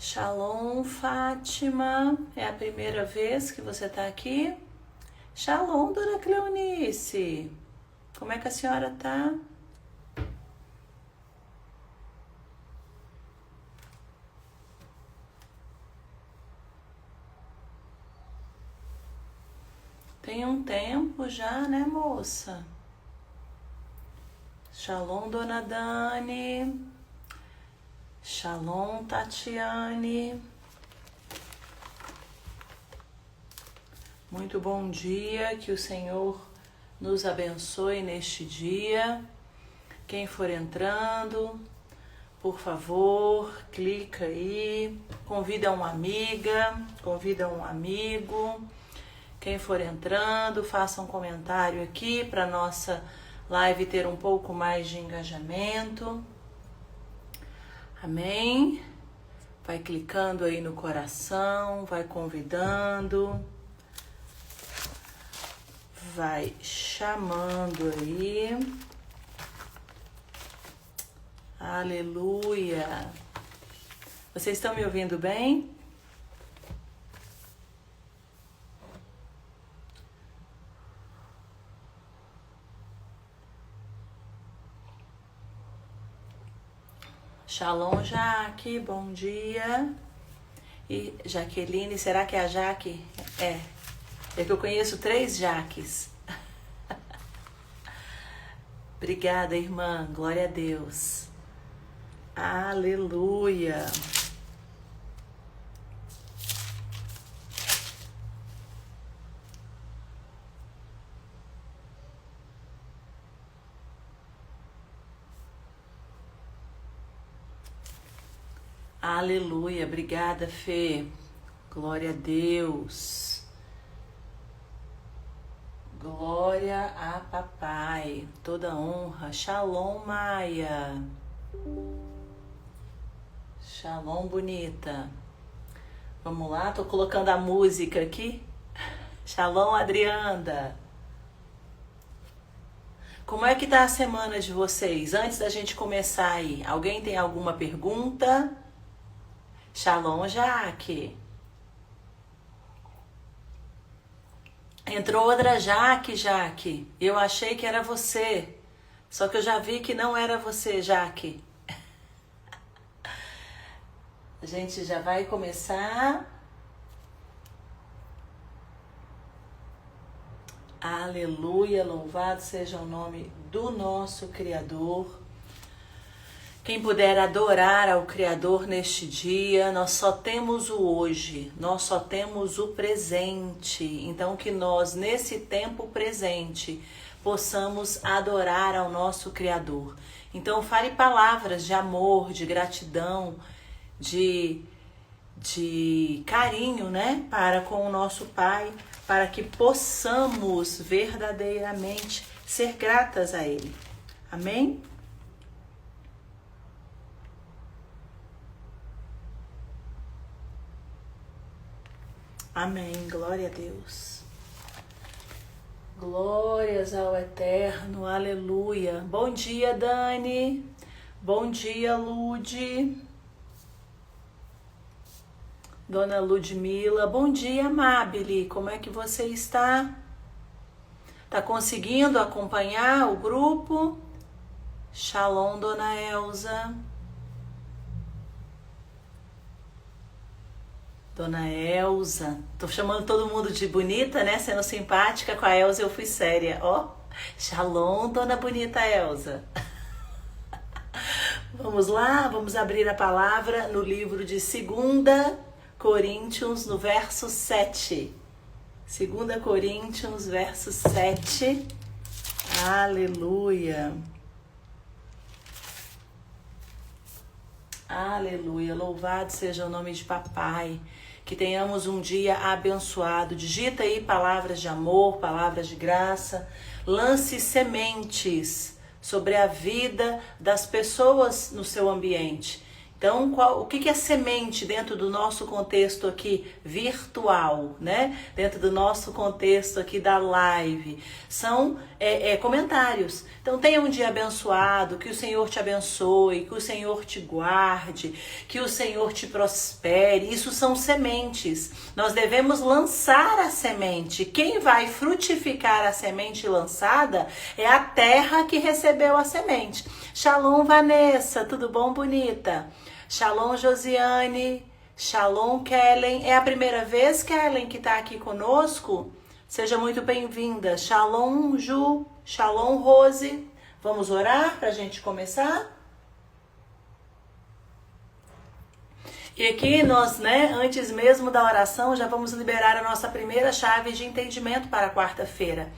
Shalom, Fátima. É a primeira vez que você está aqui? Shalom, Dona Cleonice. Como é que a senhora tá? Tem um tempo já, né, moça? Shalom, Dona Dani. Shalom, Tatiane. Muito bom dia, que o Senhor nos abençoe neste dia. Quem for entrando, por favor, clica aí, convida uma amiga, convida um amigo. Quem for entrando, faça um comentário aqui para nossa live ter um pouco mais de engajamento. Amém? Vai clicando aí no coração, vai convidando, vai chamando aí. Aleluia! Vocês estão me ouvindo bem? Shalom, Jaque, bom dia. E Jaqueline, será que é a Jaque? É que eu conheço 3 Jaques. Obrigada, irmã, glória a Deus. Aleluia. Aleluia, obrigada, Fê. Glória a Deus. Glória a papai. Toda honra. Shalom, Maia. Shalom, bonita. Vamos lá, tô colocando a música aqui. Shalom, Adrianda. Como é que tá a semana de vocês? Antes da gente começar aí, alguém tem alguma pergunta? Shalom, Jaque. Entrou outra Jaque. Eu achei que era você. Só que eu já vi que não era você, Jaque. A gente já vai começar. Aleluia, louvado seja o nome do nosso Criador. Quem puder adorar ao Criador neste dia, nós só temos o hoje, nós só temos o presente. Então que nós, nesse tempo presente, possamos adorar ao nosso Criador. Então fale palavras de amor, de gratidão, de carinho, né, para com o nosso Pai, para que possamos verdadeiramente ser gratas a Ele. Amém? Amém, glória a Deus. Glórias ao Eterno, aleluia. Bom dia, Dani. Bom dia, Lude. Dona Ludmila. Bom dia, Amabile. Como é que você está? Tá conseguindo acompanhar o grupo? Shalom, Dona Elza. Dona Elza, tô chamando todo mundo de bonita, né? Sendo simpática, com a Elza eu fui séria. Ó, shalom, Dona Bonita Elza. Vamos lá, vamos abrir a palavra no livro de 2 Coríntios, no verso 7. 2 Coríntios, verso 7. Aleluia. Aleluia, louvado seja o nome de papai. Que tenhamos um dia abençoado. Digita aí palavras de amor, palavras de graça. Lance sementes sobre a vida das pessoas no seu ambiente. Então, o que é semente dentro do nosso contexto aqui virtual, né? Dentro do nosso contexto aqui da live, são comentários. Então, tenha um dia abençoado, que o Senhor te abençoe, que o Senhor te guarde, que o Senhor te prospere. Isso são sementes. Nós devemos lançar a semente. Quem vai frutificar a semente lançada é a terra que recebeu a semente. Shalom, Vanessa, tudo bom, bonita? Shalom, Josiane. Shalom, Kellen. É a primeira vez, Kellen, que está aqui conosco? Seja muito bem-vinda. Shalom, Ju. Shalom, Rose. Vamos orar para a gente começar? E aqui nós, antes mesmo da oração, já vamos liberar a nossa primeira chave de entendimento para a quarta-feira.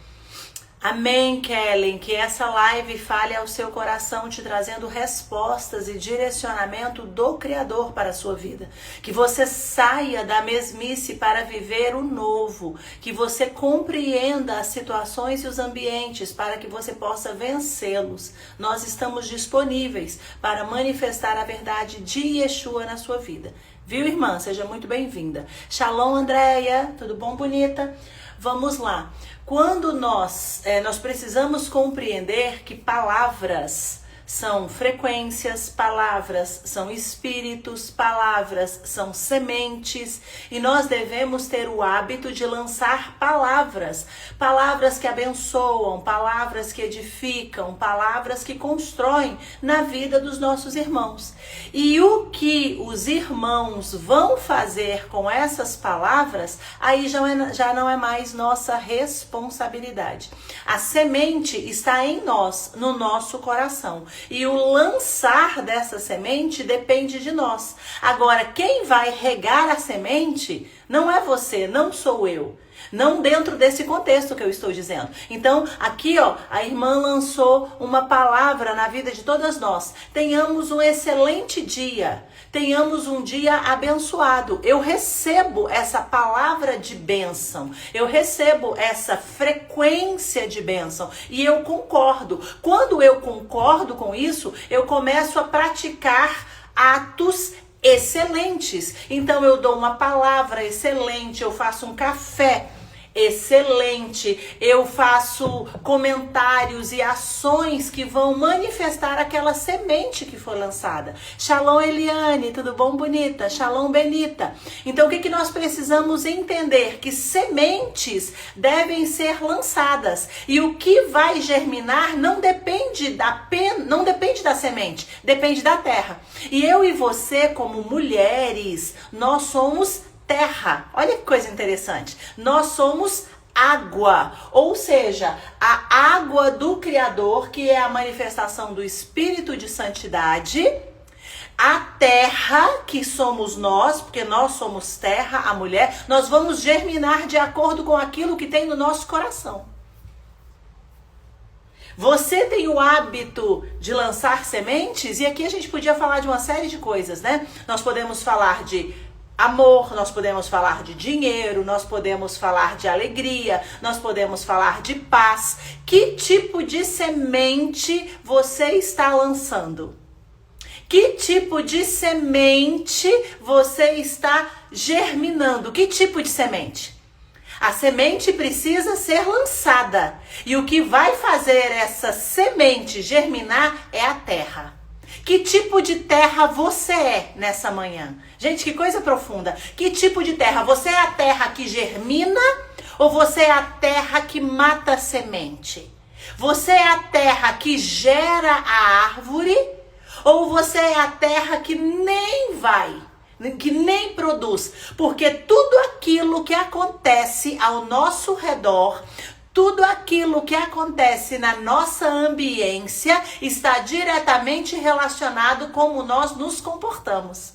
Amém, Kellen, que essa live fale ao seu coração, te trazendo respostas e direcionamento do Criador para a sua vida. Que você saia da mesmice para viver o novo. Que você compreenda as situações e os ambientes para que você possa vencê-los. Nós estamos disponíveis para manifestar a verdade de Yeshua na sua vida. Viu, irmã? Seja muito bem-vinda. Shalom, Andréia. Tudo bom, bonita? Vamos lá. Quando nós precisamos compreender que palavras são frequências, palavras são espíritos, palavras são sementes, e nós devemos ter o hábito de lançar palavras, palavras que abençoam, palavras que edificam, palavras que constroem na vida dos nossos irmãos. E o que os irmãos vão fazer com essas palavras, aí já não é mais nossa responsabilidade. A semente está em nós, no nosso coração. E o lançar dessa semente depende de nós. Agora, quem vai regar a semente não é você, não sou eu. Não dentro desse contexto que eu estou dizendo. Então, aqui, a irmã lançou uma palavra na vida de todas nós. Tenhamos um excelente dia. Tenhamos um dia abençoado. Eu recebo essa palavra de bênção. Eu recebo essa frequência de bênção. E eu concordo. Quando eu concordo com isso, eu começo a praticar atos excelentes. Então eu dou uma palavra excelente, eu faço um café excelente, eu faço comentários e ações que vão manifestar aquela semente que foi lançada. Shalom, Eliane, tudo bom, bonita? Shalom, Benita. Então o que nós precisamos entender? Que sementes devem ser lançadas, e o que vai germinar não depende da semente, depende da terra. E eu e você, como mulheres, nós somos terra. Olha que coisa interessante. Nós somos água, ou seja, a água do Criador, que é a manifestação do Espírito de Santidade. A terra, que somos nós, porque nós somos terra, a mulher, nós vamos germinar de acordo com aquilo que tem no nosso coração. Você tem o hábito de lançar sementes? E aqui a gente podia falar de uma série de coisas, né? Nós podemos falar de amor, nós podemos falar de dinheiro, nós podemos falar de alegria, nós podemos falar de paz. Que tipo de semente você está lançando? Que tipo de semente você está germinando? Que tipo de semente? A semente precisa ser lançada. E o que vai fazer essa semente germinar é a terra. Que tipo de terra você é nessa manhã? Gente, que coisa profunda. Que tipo de terra? Você é a terra que germina ou você é a terra que mata a semente? Você é a terra que gera a árvore ou você é a terra que nem produz? Porque tudo aquilo que acontece ao nosso redor, tudo aquilo que acontece na nossa ambiência está diretamente relacionado com como nós nos comportamos.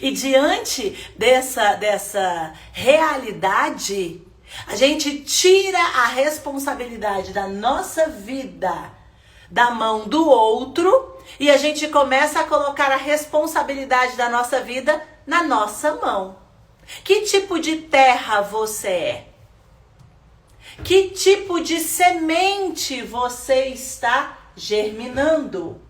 E diante dessa realidade, a gente tira a responsabilidade da nossa vida da mão do outro e a gente começa a colocar a responsabilidade da nossa vida na nossa mão. Que tipo de terra você é? Que tipo de semente você está germinando?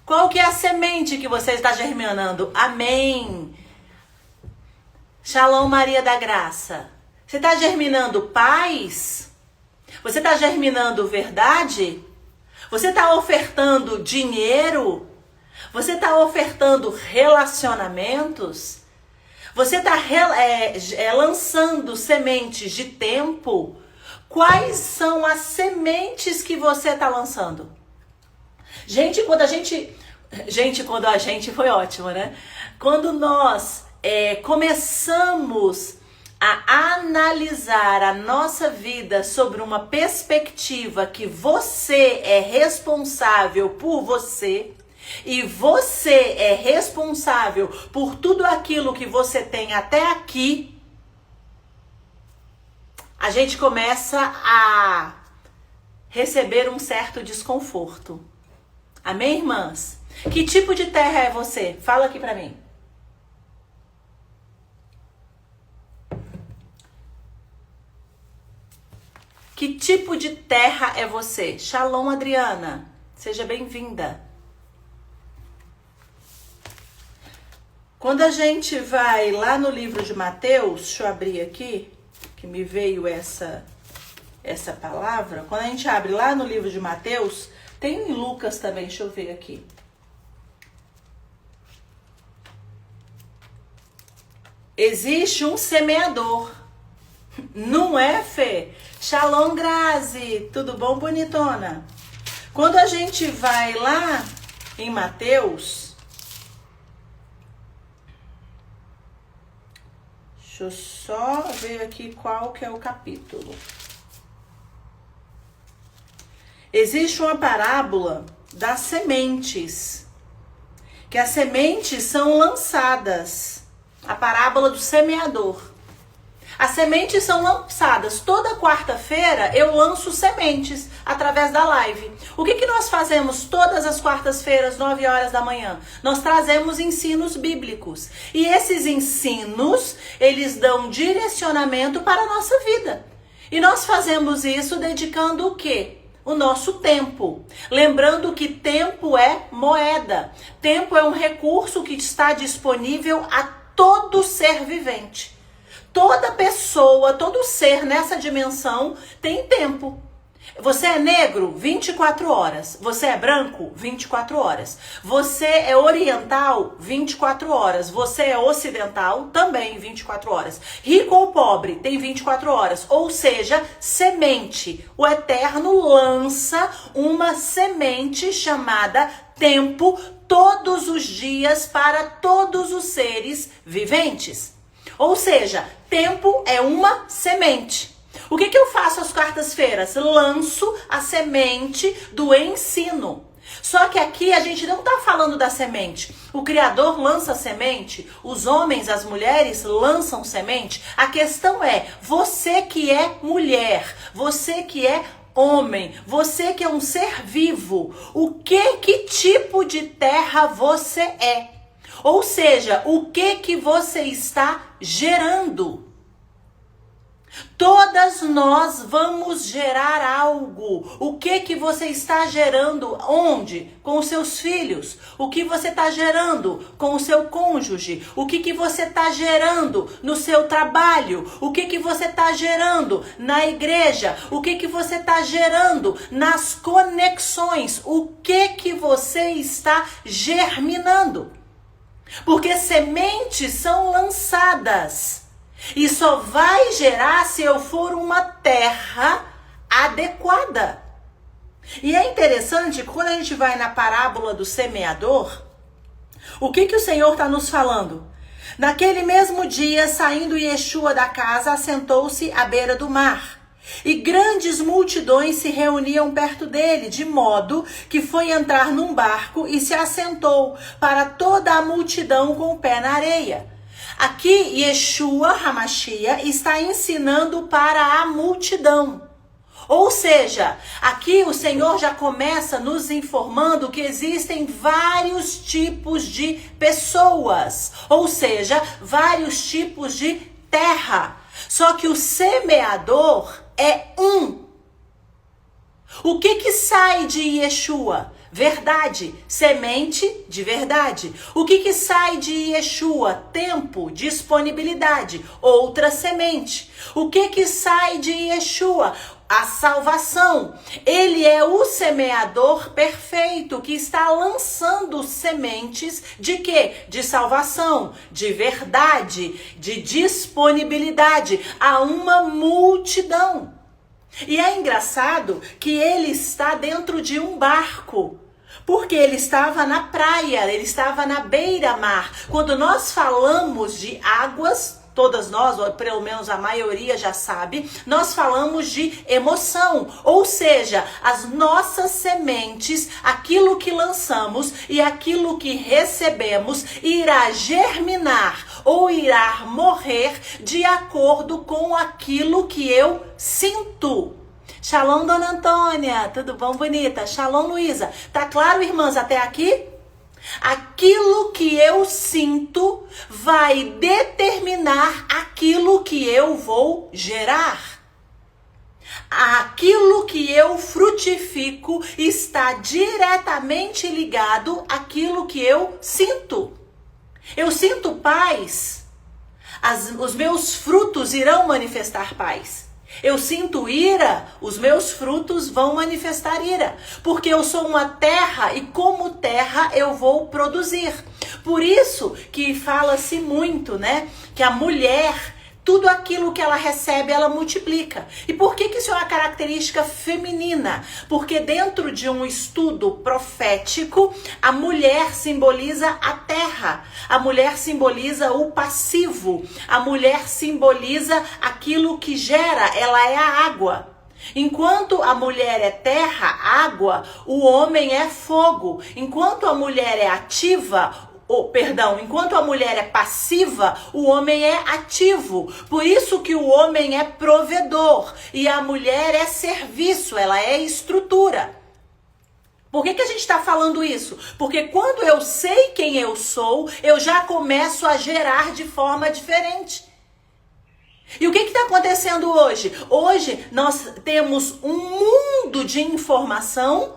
Qual que é a semente que você está germinando? Amém. Shalom, Maria da Graça. Você está germinando paz? Você está germinando verdade? Você está ofertando dinheiro? Você está ofertando relacionamentos? Você está lançando sementes de tempo? Quais são as sementes que você está lançando? Quando a gente foi ótimo, né? Quando nós começamos a analisar a nossa vida sobre uma perspectiva que você é responsável por você e você é responsável por tudo aquilo que você tem até aqui, a gente começa a receber um certo desconforto. Amém, irmãs? Que tipo de terra é você? Fala aqui pra mim. Que tipo de terra é você? Shalom, Adriana. Seja bem-vinda. Quando a gente vai lá no livro de Mateus, deixa eu abrir aqui, que me veio essa palavra. Quando a gente abre lá no livro de Mateus, tem em Lucas também, deixa eu ver aqui. Existe um semeador. Não é, Fê? Shalom, Grazi. Tudo bom, bonitona? Quando a gente vai lá em Mateus, deixa eu só ver aqui qual que é o capítulo. Existe uma parábola das sementes, que as sementes são lançadas. A parábola do semeador. As sementes são lançadas. Toda quarta-feira eu lanço sementes através da live. O que nós fazemos todas as quartas-feiras, 9 horas da manhã? Nós trazemos ensinos bíblicos. E esses ensinos, eles dão direcionamento para a nossa vida. E nós fazemos isso dedicando o quê? O nosso tempo. Lembrando que tempo é moeda. Tempo é um recurso que está disponível a todo ser vivente. Toda pessoa, todo ser nessa dimensão tem tempo. Você é negro? 24 horas. Você é branco? 24 horas. Você é oriental? 24 horas. Você é ocidental? Também 24 horas. Rico ou pobre? Tem 24 horas. Ou seja, semente. O Eterno lança uma semente chamada tempo todos os dias para todos os seres viventes. Ou seja, tempo é uma semente. O que eu faço às quartas-feiras? Lanço a semente do ensino. Só que aqui a gente não está falando da semente. O Criador lança a semente, os homens, as mulheres lançam semente. A questão é, você que é mulher, você que é homem, você que é um ser vivo, que tipo de terra você é? Ou seja, o que você está gerando? Todas nós vamos gerar algo. O que você está gerando? Onde? Com os seus filhos. O que você está gerando com o seu cônjuge? O que você está gerando no seu trabalho? O que você está gerando na igreja? O que você está gerando nas conexões? O que você está germinando? Porque sementes são lançadas. E só vai gerar se eu for uma terra adequada. E é interessante, quando a gente vai na parábola do semeador, o que o Senhor está nos falando? Naquele mesmo dia, saindo Yeshua da casa, assentou-se à beira do mar. E grandes multidões se reuniam perto dele, de modo que foi entrar num barco e se assentou para toda a multidão com o pé na areia. Aqui, Yeshua HaMashiach está ensinando para a multidão. Ou seja, aqui o Senhor já começa nos informando que existem vários tipos de pessoas. Ou seja, vários tipos de terra. Só que o semeador é um. O que sai de Yeshua? Verdade, semente de verdade. O que sai de Yeshua? Tempo, disponibilidade, outra semente. O que sai de Yeshua? A salvação. Ele é o semeador perfeito que está lançando sementes de quê? De salvação, de verdade, de disponibilidade a uma multidão. E é engraçado que ele está dentro de um barco. Porque ele estava na praia, ele estava na beira-mar. Quando nós falamos de águas, todas nós, ou pelo menos a maioria já sabe, nós falamos de emoção. Ou seja, as nossas sementes, aquilo que lançamos e aquilo que recebemos, irá germinar ou irá morrer de acordo com aquilo que eu sinto. Shalom, Dona Antônia, tudo bom, bonita? Shalom, Luísa. Tá claro, irmãs, até aqui? Aquilo que eu sinto vai determinar aquilo que eu vou gerar. Aquilo que eu frutifico está diretamente ligado àquilo que eu sinto. Eu sinto paz, os meus frutos irão manifestar paz. Eu sinto ira, os meus frutos vão manifestar ira. Porque eu sou uma terra e como terra eu vou produzir. Por isso que fala-se muito, né? Que a mulher, tudo aquilo que ela recebe, ela multiplica. E por que isso é uma característica feminina? Porque dentro de um estudo profético, a mulher simboliza a terra. A mulher simboliza o passivo. A mulher simboliza aquilo que gera, ela é a água. Enquanto a mulher é terra, água, o homem é fogo. Enquanto a mulher é ativa, enquanto a mulher é passiva, o homem é ativo. Por isso que o homem é provedor e a mulher é serviço, ela é estrutura. Por que a gente está falando isso? Porque quando eu sei quem eu sou, eu já começo a gerar de forma diferente. E o que está acontecendo hoje? Hoje nós temos um mundo de informação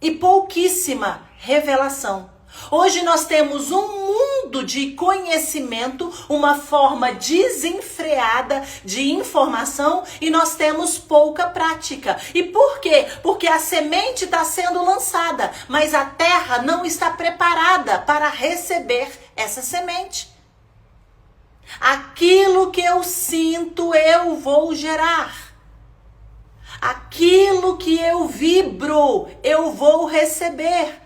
e pouquíssima revelação. Hoje nós temos um mundo de conhecimento, uma forma desenfreada de informação e nós temos pouca prática. E por quê? Porque a semente está sendo lançada, mas a terra não está preparada para receber essa semente. Aquilo que eu sinto, eu vou gerar. Aquilo que eu vibro, eu vou receber.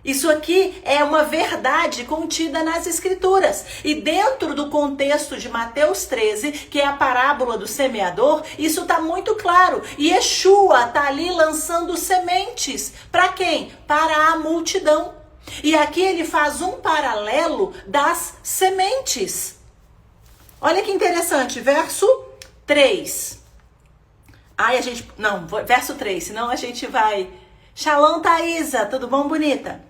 Isso aqui é uma verdade contida nas Escrituras. E dentro do contexto de Mateus 13, que é a parábola do semeador, isso está muito claro. E Yeshua está ali lançando sementes. Para quem? Para a multidão. E aqui ele faz um paralelo das sementes. Olha que interessante, verso 3. Verso 3, senão a gente vai... Shalom, Thaisa, tudo bom, bonita?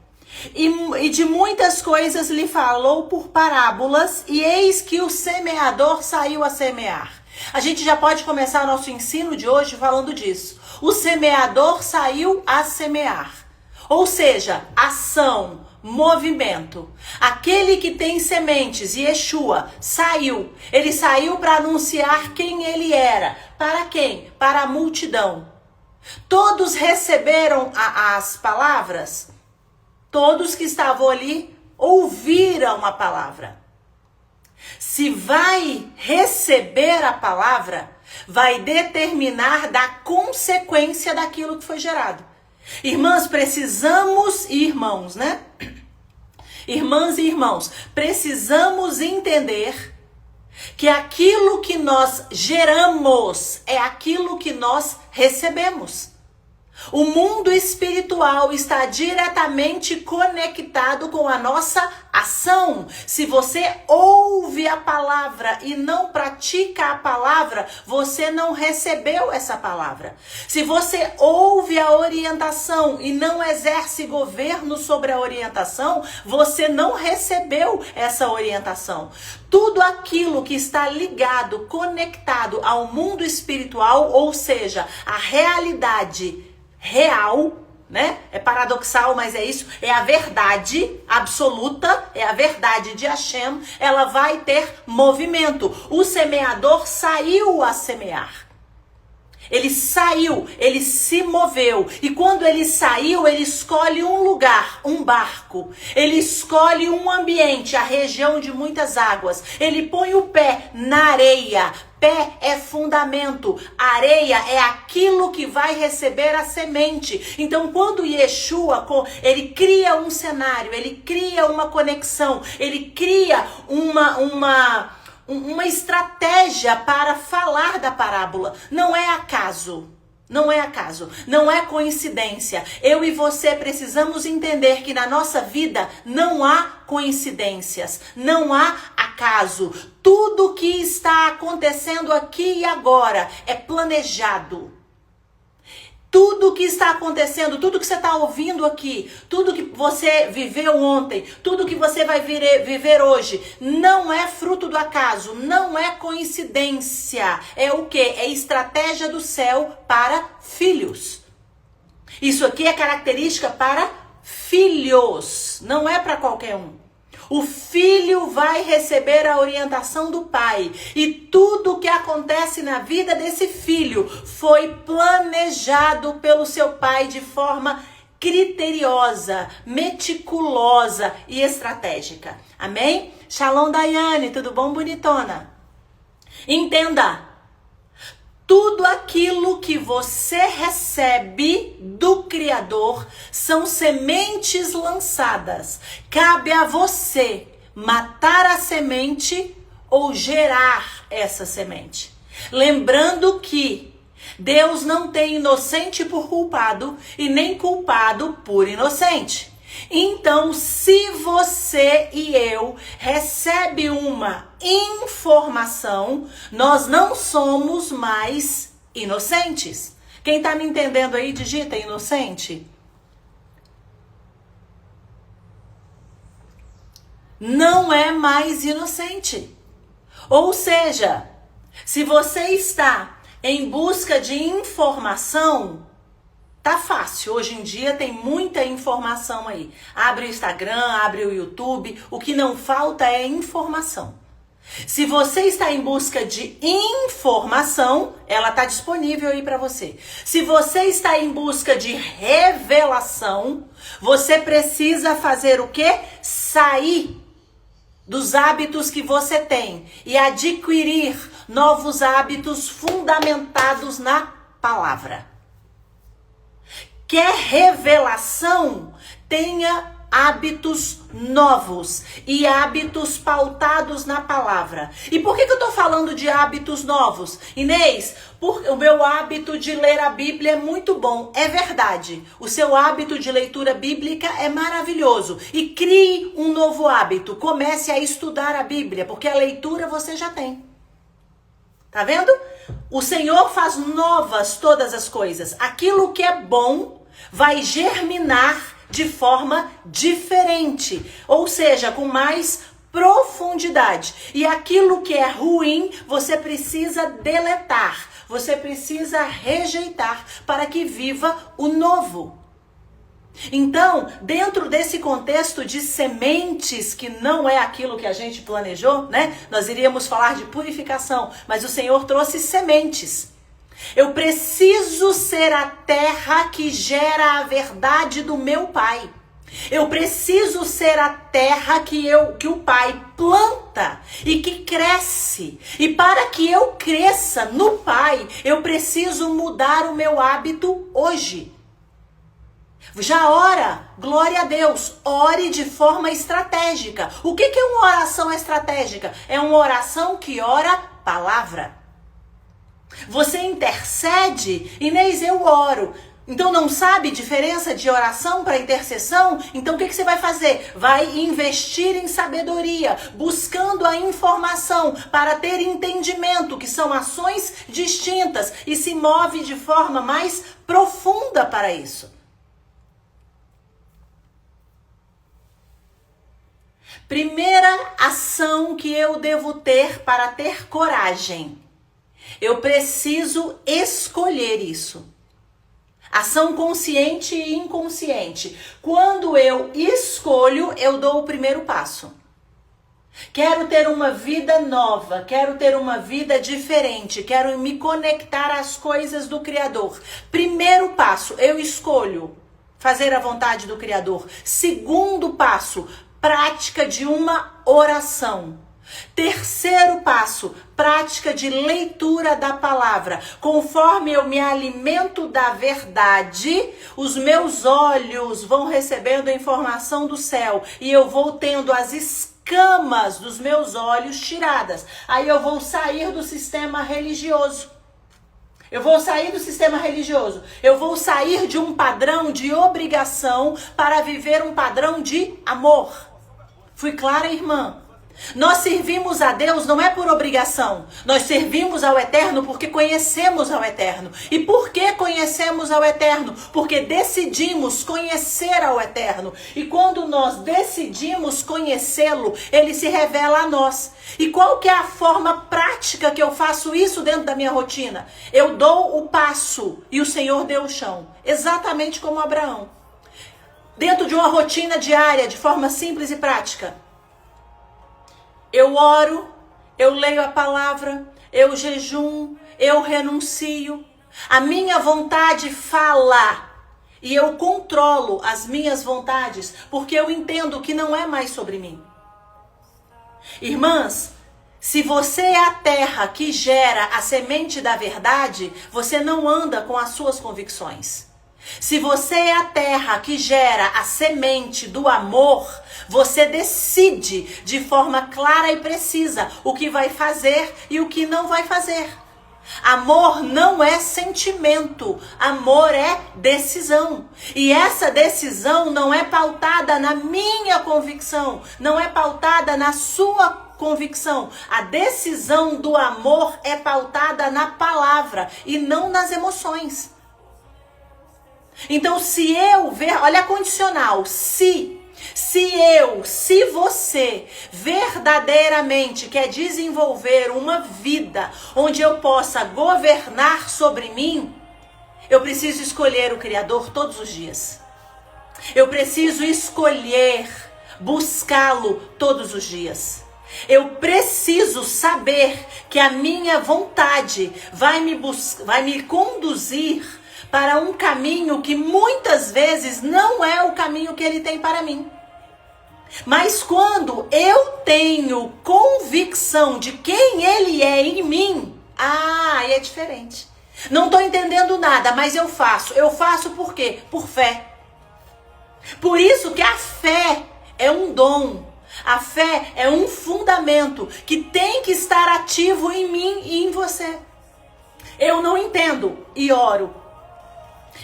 E de muitas coisas lhe falou por parábolas, e eis que o semeador saiu a semear. A gente já pode começar nosso ensino de hoje falando disso. O semeador saiu a semear. Ou seja, ação, movimento. Aquele que tem sementes, Yeshua, saiu. Ele saiu para anunciar quem ele era. Para quem? Para a multidão. Todos receberam as palavras? Todos que estavam ali ouviram a palavra. Se vai receber a palavra, vai determinar da consequência daquilo que foi gerado. Irmãs, precisamos, irmãos, né? Irmãs e irmãos, precisamos entender que aquilo que nós geramos é aquilo que nós recebemos. O mundo espiritual está diretamente conectado com a nossa ação. Se você ouve a palavra e não pratica a palavra, você não recebeu essa palavra. Se você ouve a orientação e não exerce governo sobre a orientação, você não recebeu essa orientação. Tudo aquilo que está ligado, conectado ao mundo espiritual, ou seja, a realidade real, né? É paradoxal, mas é isso. É a verdade absoluta, é a verdade de Hashem. Ela vai ter movimento. O semeador saiu a semear. Ele saiu, ele se moveu. E quando ele saiu, ele escolhe um lugar, um barco. Ele escolhe um ambiente, a região de muitas águas. Ele põe o pé na areia. Pé é fundamento. Areia é aquilo que vai receber a semente. Então, quando Yeshua, ele cria um cenário, ele cria uma conexão, ele cria uma estratégia para falar da parábola. Não é acaso. Não é acaso, não é coincidência. Eu e você precisamos entender que na nossa vida não há coincidências, não há acaso. Tudo que está acontecendo aqui e agora é planejado. Tudo que está acontecendo, tudo que você está ouvindo aqui, tudo que você viveu ontem, tudo que você vai viver hoje, não é fruto do acaso, não é coincidência. É o quê? É estratégia do céu para filhos. Isso aqui é característica para filhos, não é para qualquer um. O filho vai receber a orientação do pai. E tudo que acontece na vida desse filho foi planejado pelo seu pai de forma criteriosa, meticulosa e estratégica. Amém? Shalom, Daiane, tudo bom, bonitona? Entenda. Tudo aquilo que você recebe do Criador são sementes lançadas. Cabe a você matar a semente ou gerar essa semente. Lembrando que Deus não tem inocente por culpado e nem culpado por inocente. Então, se você e eu recebe uma informação, nós não somos mais inocentes. Quem tá me entendendo aí, digita inocente. Não é mais inocente. Ou seja, se você está em busca de informação, tá fácil, hoje em dia tem muita informação aí. Abre o Instagram, abre o YouTube, o que não falta é informação. Se você está em busca de informação, ela tá disponível aí para você. Se você está em busca de revelação, você precisa fazer o quê? Sair dos hábitos que você tem e adquirir novos hábitos fundamentados na palavra. Quer revelação? Tenha hábitos novos e hábitos pautados na palavra. E por que eu tô falando de hábitos novos? Inês, porque o meu hábito de ler a Bíblia é muito bom. É verdade. O seu hábito de leitura bíblica é maravilhoso. E crie um novo hábito. Comece a estudar a Bíblia, porque a leitura você já tem. Tá vendo? O Senhor faz novas todas as coisas. Aquilo que é bom vai germinar de forma diferente, ou seja, com mais profundidade. E aquilo que é ruim, você precisa deletar, você precisa rejeitar para que viva o novo. Então, dentro desse contexto de sementes, que não é aquilo que a gente planejou, né? Nós iríamos falar de purificação, mas o Senhor trouxe sementes. Eu preciso ser a terra que gera a verdade do meu Pai. Eu preciso ser a terra que o Pai planta e que cresce. E para que eu cresça no Pai, eu preciso mudar o meu hábito hoje. Já ora, glória a Deus, ore de forma estratégica. O que é uma oração estratégica? É uma oração que ora palavra. Você intercede, Inês, eu oro. Então não sabe diferença de oração para intercessão? Então o que você vai fazer? Vai investir em sabedoria, buscando a informação para ter entendimento, que são ações distintas, e se move de forma mais profunda para isso. Primeira ação que eu devo ter para ter coragem. Eu preciso escolher isso. Ação consciente e inconsciente. Quando eu escolho, eu dou o primeiro passo. Quero ter uma vida nova, quero ter uma vida diferente, quero me conectar às coisas do Criador. Primeiro passo, eu escolho fazer a vontade do Criador. Segundo passo, prática de uma oração. Terceiro passo, prática de leitura da palavra. Conforme eu me alimento da verdade, os meus olhos vão recebendo a informação do céu e eu vou tendo as escamas dos meus olhos tiradas. Aí eu vou sair do sistema religioso. Eu vou sair de um padrão de obrigação para viver um padrão de amor. Fui clara, irmã? Nós servimos a Deus não é por obrigação. Nós servimos ao Eterno porque conhecemos ao Eterno. E por que conhecemos ao Eterno? Porque decidimos conhecer ao Eterno. E quando nós decidimos conhecê-lo, ele se revela a nós. E qual que é a forma prática que eu faço isso dentro da minha rotina? Eu dou o passo e o Senhor deu o chão. Exatamente como Abraão. Dentro de uma rotina diária, de forma simples e prática. Eu oro, eu leio a palavra, eu jejum, eu renuncio. A minha vontade fala e eu controlo as minhas vontades porque eu entendo que não é mais sobre mim. Irmãs, se você é a terra que gera a semente da verdade, você não anda com as suas convicções. Se você é a terra que gera a semente do amor, você decide de forma clara e precisa o que vai fazer e o que não vai fazer. Amor não é sentimento, amor é decisão. E essa decisão não é pautada na minha convicção, não é pautada na sua convicção. A decisão do amor é pautada na palavra e não nas emoções. Então, se eu ver, olha a condicional, se você verdadeiramente quer desenvolver uma vida onde eu possa governar sobre mim, eu preciso escolher o Criador todos os dias. Eu preciso escolher buscá-lo todos os dias. Eu preciso saber que a minha vontade vai me conduzir para um caminho que muitas vezes não é o caminho que ele tem para mim. Mas quando eu tenho convicção de quem ele é em mim, aí é diferente. Não estou entendendo nada, mas eu faço. Eu faço por quê? Por fé. Por isso que a fé é um dom. A fé é um fundamento que tem que estar ativo em mim e em você. Eu não entendo e oro.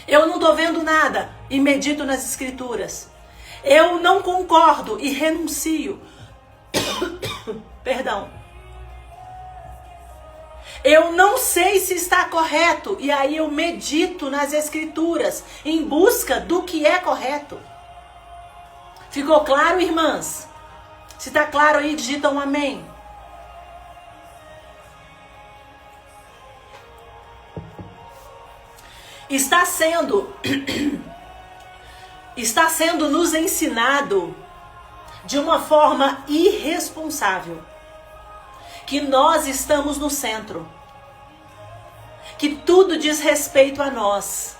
Eu não estou vendo nada e medito nas escrituras. Eu não concordo e renuncio. Perdão. Eu não sei se está correto e aí eu medito nas escrituras em busca do que é correto. Ficou claro, irmãs? Se está claro aí, digita um amém. Está sendo nos ensinado de uma forma irresponsável que nós estamos no centro, que tudo diz respeito a nós,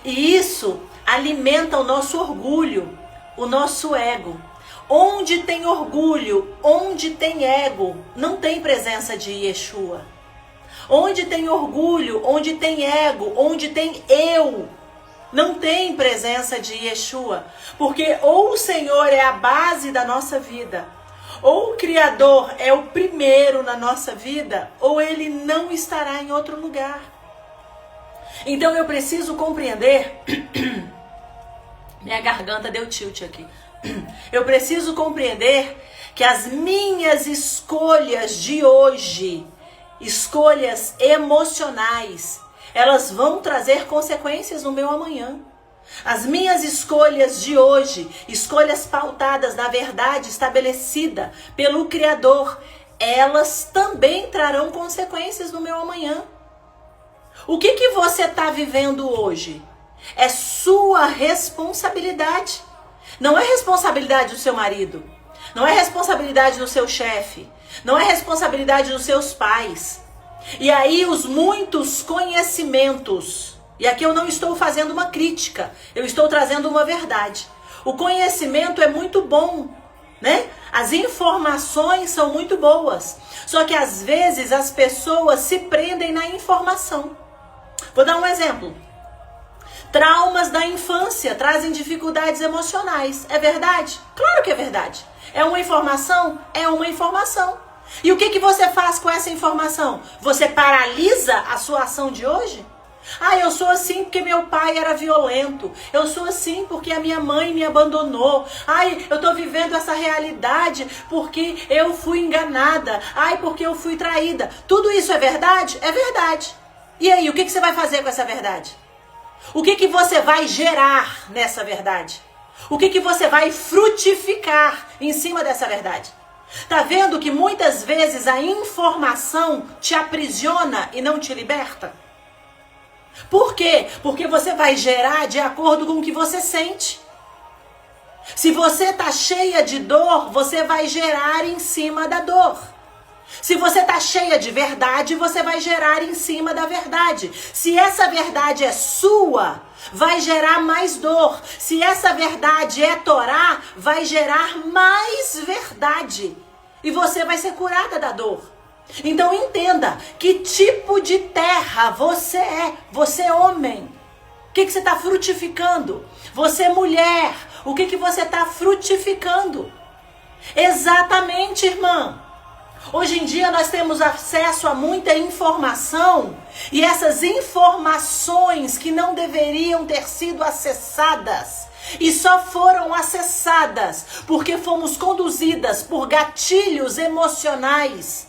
e isso alimenta o nosso orgulho, o nosso ego. Onde tem orgulho, onde tem ego, não tem presença de Yeshua. Onde tem orgulho, onde tem ego, onde tem eu, não tem presença de Yeshua. Porque ou o Senhor é a base da nossa vida, ou o Criador é o primeiro na nossa vida, ou ele não estará em outro lugar. Então eu preciso compreender. Minha garganta deu tilt aqui. Eu preciso compreender que as minhas escolhas de hoje, escolhas emocionais, elas vão trazer consequências no meu amanhã. As minhas escolhas de hoje, escolhas pautadas na verdade estabelecida pelo Criador, elas também trarão consequências no meu amanhã. O que você está vivendo hoje? É sua responsabilidade. Não é responsabilidade do seu marido. Não é responsabilidade do seu chefe. Não é responsabilidade dos seus pais. E aí os muitos conhecimentos. E aqui eu não estou fazendo uma crítica. Eu estou trazendo uma verdade. O conhecimento é muito bom, né? As informações são muito boas. Só que às vezes as pessoas se prendem na informação. Vou dar um exemplo. Traumas da infância trazem dificuldades emocionais. É verdade? Claro que é verdade. É uma informação? É uma informação. E o que você faz com essa informação? Você paralisa a sua ação de hoje? Ah, eu sou assim porque meu pai era violento. Eu sou assim porque a minha mãe me abandonou. Ai, eu tô vivendo essa realidade porque eu fui enganada. Ai, porque eu fui traída. Tudo isso é verdade? É verdade. E aí, o que você vai fazer com essa verdade? O que você vai gerar nessa verdade? O que você vai frutificar em cima dessa verdade? Tá vendo que muitas vezes a informação te aprisiona e não te liberta? Por quê? Porque você vai gerar de acordo com o que você sente. Se você tá cheia de dor, você vai gerar em cima da dor. Se você tá cheia de verdade, você vai gerar em cima da verdade. Se essa verdade é sua, vai gerar mais dor. Se essa verdade é Torá, vai gerar mais verdade. E você vai ser curada da dor. Então entenda que tipo de terra você é. Você é homem. O que você está frutificando? Você é mulher. O que você está frutificando? Exatamente, irmã. Hoje em dia nós temos acesso a muita informação e essas informações que não deveriam ter sido acessadas e só foram acessadas porque fomos conduzidas por gatilhos emocionais,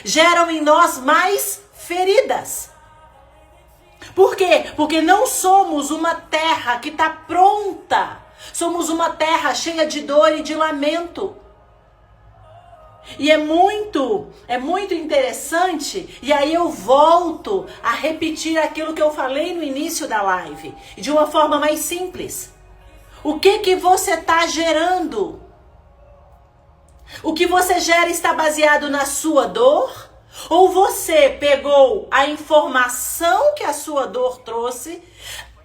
geram em nós mais feridas. Por quê? Porque não somos uma terra que está pronta, somos uma terra cheia de dor e de lamento. E é muito interessante, e aí eu volto a repetir aquilo que eu falei no início da live, de uma forma mais simples. O que você está gerando? O que você gera está baseado na sua dor? Ou você pegou a informação que a sua dor trouxe,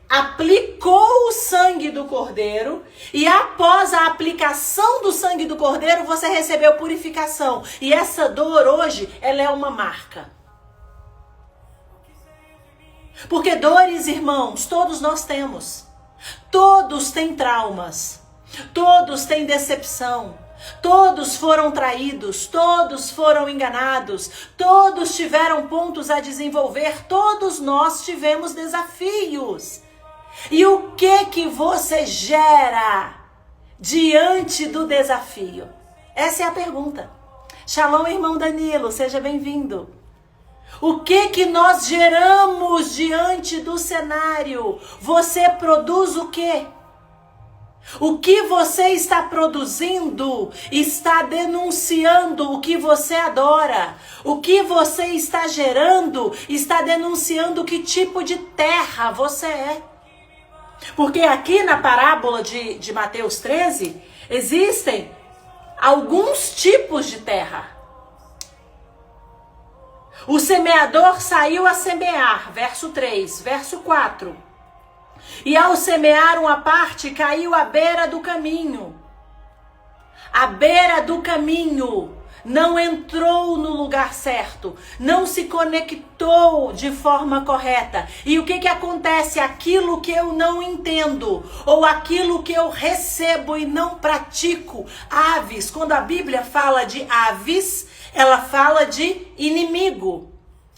aplicou o sangue do cordeiro e após a aplicação do sangue do cordeiro você recebeu purificação. E essa dor hoje, ela é uma marca. Porque dores, irmãos, todos nós temos. Todos têm traumas. Todos têm decepção. Todos foram traídos, todos foram enganados, todos tiveram pontos a desenvolver, todos nós tivemos desafios. E o que você gera diante do desafio? Essa é a pergunta. Shalom, irmão Danilo, seja bem-vindo. O que nós geramos diante do cenário? Você produz o quê? O que você está produzindo está denunciando o que você adora. O que você está gerando está denunciando que tipo de terra você é. Porque aqui na parábola de Mateus 13, existem alguns tipos de terra. O semeador saiu a semear, verso 3, verso 4. E ao semear uma parte, caiu à beira do caminho. À beira do caminho. Não entrou no lugar certo. Não se conectou de forma correta. E o que acontece? Aquilo que eu não entendo, ou aquilo que eu recebo e não pratico. Aves, quando a Bíblia fala de aves, ela fala de inimigo.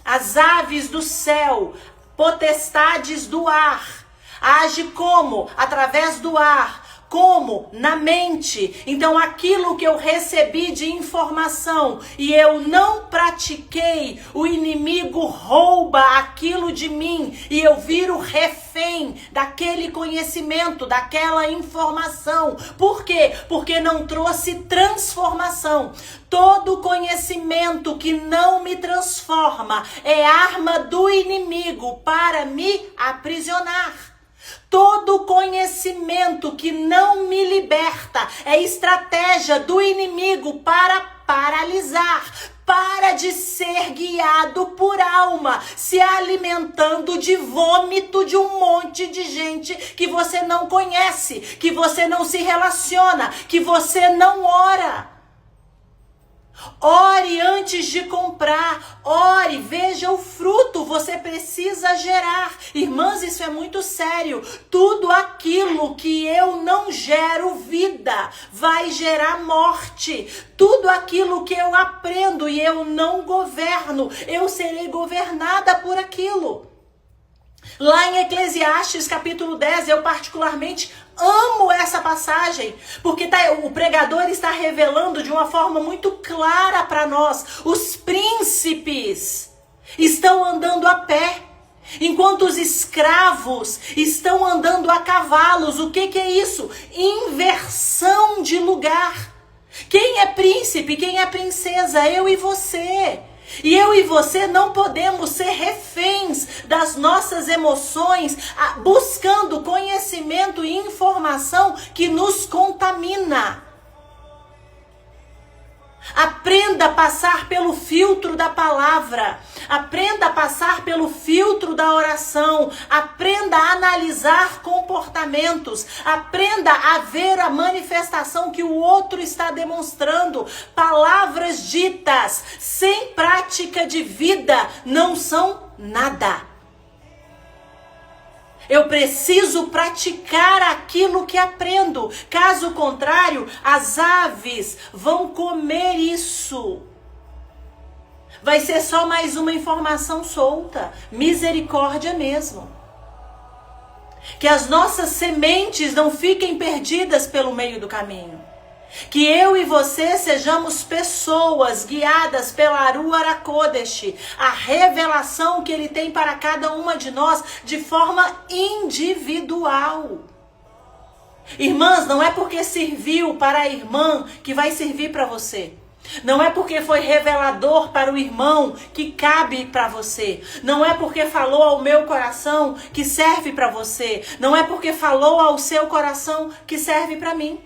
As aves do céu, potestades do ar. Age como? Através do ar, Como? Na mente. Então aquilo que eu recebi de informação e eu não pratiquei, o inimigo rouba aquilo de mim e eu viro refém daquele conhecimento, daquela informação. Por quê? Porque não trouxe transformação. Todo conhecimento que não me transforma é arma do inimigo para me aprisionar. Todo conhecimento que não me liberta é estratégia do inimigo para paralisar. Para de ser guiado por alma, se alimentando de vômito de um monte de gente que você não conhece, que você não se relaciona, que você não ora. Ore antes de comprar, ore, veja o fruto, você precisa gerar. Irmãs, isso é muito sério. Tudo aquilo que eu não gero vida vai gerar morte. Tudo aquilo que eu aprendo e eu não governo, eu serei governada por aquilo. Lá em Eclesiastes capítulo 10, eu particularmente amo essa passagem, porque o pregador está revelando de uma forma muito clara para nós. Os príncipes estão andando a pé, enquanto os escravos estão andando a cavalos. O que é isso? Inversão de lugar. Quem é príncipe? Quem é princesa? Eu e você. E eu e você não podemos ser reféns das nossas emoções, buscando conhecimento e informação que nos contamina. Aprenda a passar pelo filtro da palavra. Aprenda a passar pelo filtro da oração. Aprenda a analisar comportamentos. Aprenda a ver a manifestação que o outro está demonstrando. Palavras ditas sem prática de vida não são nada. Eu preciso praticar aquilo que aprendo. Caso contrário, as aves vão comer isso. Vai ser só mais uma informação solta. Misericórdia mesmo. Que as nossas sementes não fiquem perdidas pelo meio do caminho. Que eu e você sejamos pessoas guiadas pela Ruach HaKodesh, a revelação que Ele tem para cada uma de nós de forma individual. Irmãs, não é porque serviu para a irmã que vai servir para você. Não é porque foi revelador para o irmão que cabe para você. Não é porque falou ao meu coração que serve para você. Não é porque falou ao seu coração que serve para mim.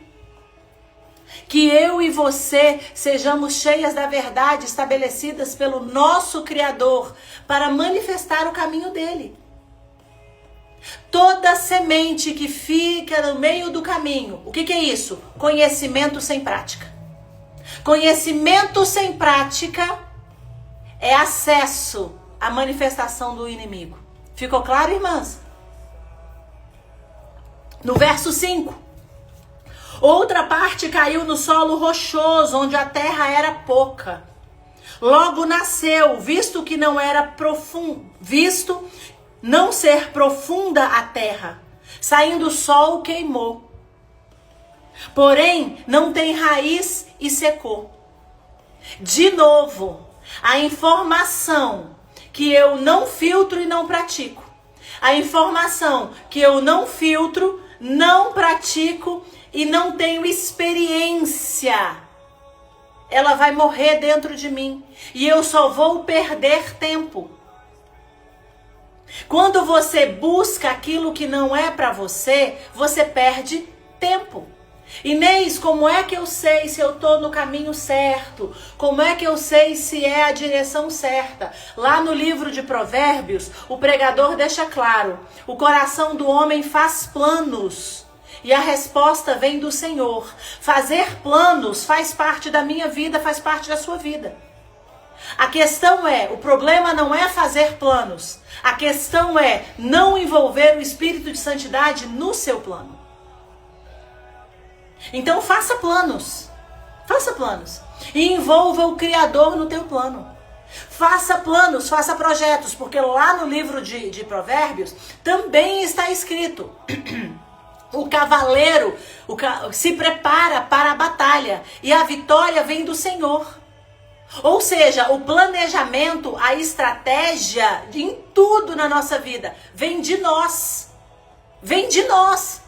Que eu e você sejamos cheias da verdade estabelecidas pelo nosso Criador para manifestar o caminho dele. Toda semente que fica no meio do caminho, o que é isso? Conhecimento sem prática. Conhecimento sem prática é acesso à manifestação do inimigo. Ficou claro, irmãs? No verso 5. Outra parte caiu no solo rochoso, onde a terra era pouca. Logo nasceu, visto não ser profunda a terra. Saindo o sol, queimou. Porém, não tem raiz e secou. De novo, a informação que eu não filtro e não pratico. A informação que eu não filtro, não pratico e não tenho experiência, ela vai morrer dentro de mim e eu só vou perder tempo. Quando você busca aquilo que não é para você, você perde tempo. Inês, como é que eu sei se eu estou no caminho certo? Como é que eu sei se é a direção certa? Lá no livro de Provérbios, o pregador deixa claro: o coração do homem faz planos. E a resposta vem do Senhor. Fazer planos faz parte da minha vida, faz parte da sua vida. A questão é, o problema não é fazer planos. A questão é não envolver o Espírito de Santidade no seu plano. Então faça planos. Faça planos. E envolva o Criador no teu plano. Faça planos, faça projetos. Porque lá no livro de Provérbios também está escrito: O cavaleiro se prepara para a batalha e a vitória vem do Senhor. Ou seja, o planejamento, a estratégia em tudo na nossa vida vem de nós. Vem de nós.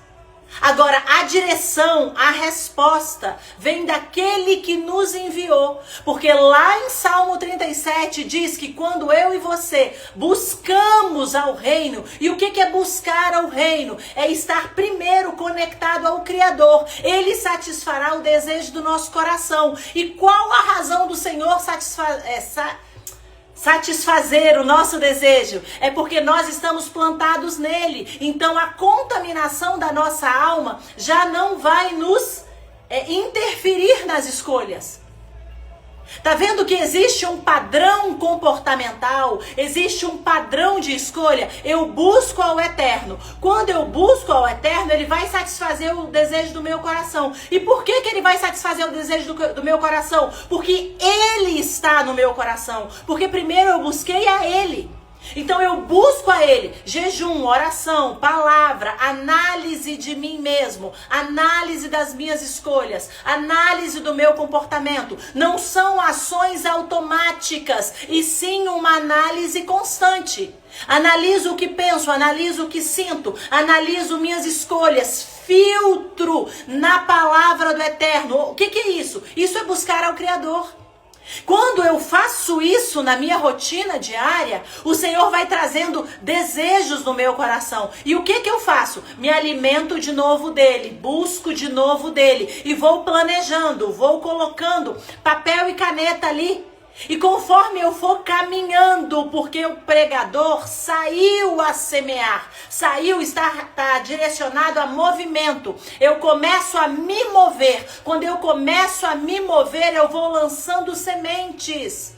Agora, a direção, a resposta vem daquele que nos enviou. Porque lá em Salmo 37 diz que quando eu e você buscamos ao reino, e o que é buscar ao reino? É estar primeiro conectado ao Criador. Ele satisfará o desejo do nosso coração. E qual a razão do Senhor satisfazer o nosso desejo? É porque nós estamos plantados nele. Então a contaminação da nossa alma já não vai nos interferir nas escolhas. Tá vendo que existe um padrão comportamental, existe um padrão de escolha? Eu busco ao eterno. Quando eu busco ao eterno, ele vai satisfazer o desejo do meu coração. E por que ele vai satisfazer o desejo do meu coração? Porque ele está no meu coração. Porque primeiro eu busquei a ele. Então eu busco a ele, jejum, oração, palavra, análise de mim mesmo, análise das minhas escolhas, análise do meu comportamento. Não são ações automáticas, e sim uma análise constante. Analiso o que penso, analiso o que sinto, analiso minhas escolhas, filtro na palavra do eterno. O que é isso? Isso é buscar ao Criador. Quando eu faço isso na minha rotina diária, o Senhor vai trazendo desejos no meu coração. E o que eu faço? Me alimento de novo dele, busco de novo dele e vou planejando, vou colocando papel e caneta ali. E conforme eu for caminhando, porque o pregador saiu a semear, está direcionado a movimento, eu começo a me mover. Quando eu começo a me mover, eu vou lançando sementes.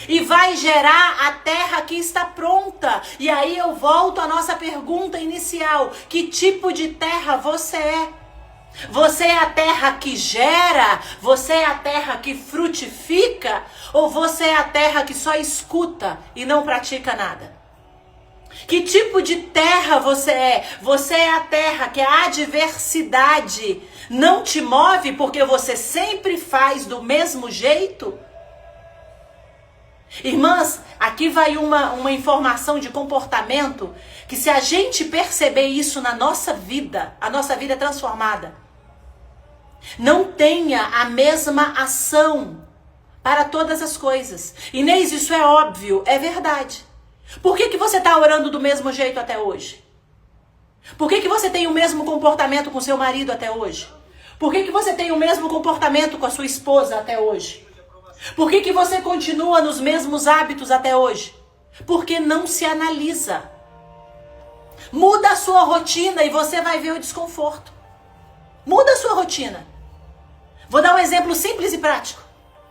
E vai gerar a terra que está pronta. E aí eu volto à nossa pergunta inicial: que tipo de terra você é? Você é a terra que gera? Você é a terra que frutifica? Ou você é a terra que só escuta e não pratica nada? Que tipo de terra você é? Você é a terra que a adversidade não te move porque você sempre faz do mesmo jeito? Irmãs, aqui vai uma informação de comportamento que, se a gente perceber isso na nossa vida, a nossa vida é transformada. Não tenha a mesma ação para todas as coisas. Inês, isso é óbvio, é verdade. Por que você está orando do mesmo jeito até hoje? Por que você tem o mesmo comportamento com seu marido até hoje? Por que você tem o mesmo comportamento com a sua esposa até hoje? Por que você continua nos mesmos hábitos até hoje? Porque não se analisa. Muda a sua rotina e você vai ver o desconforto. Muda a sua rotina. Vou dar um exemplo simples e prático,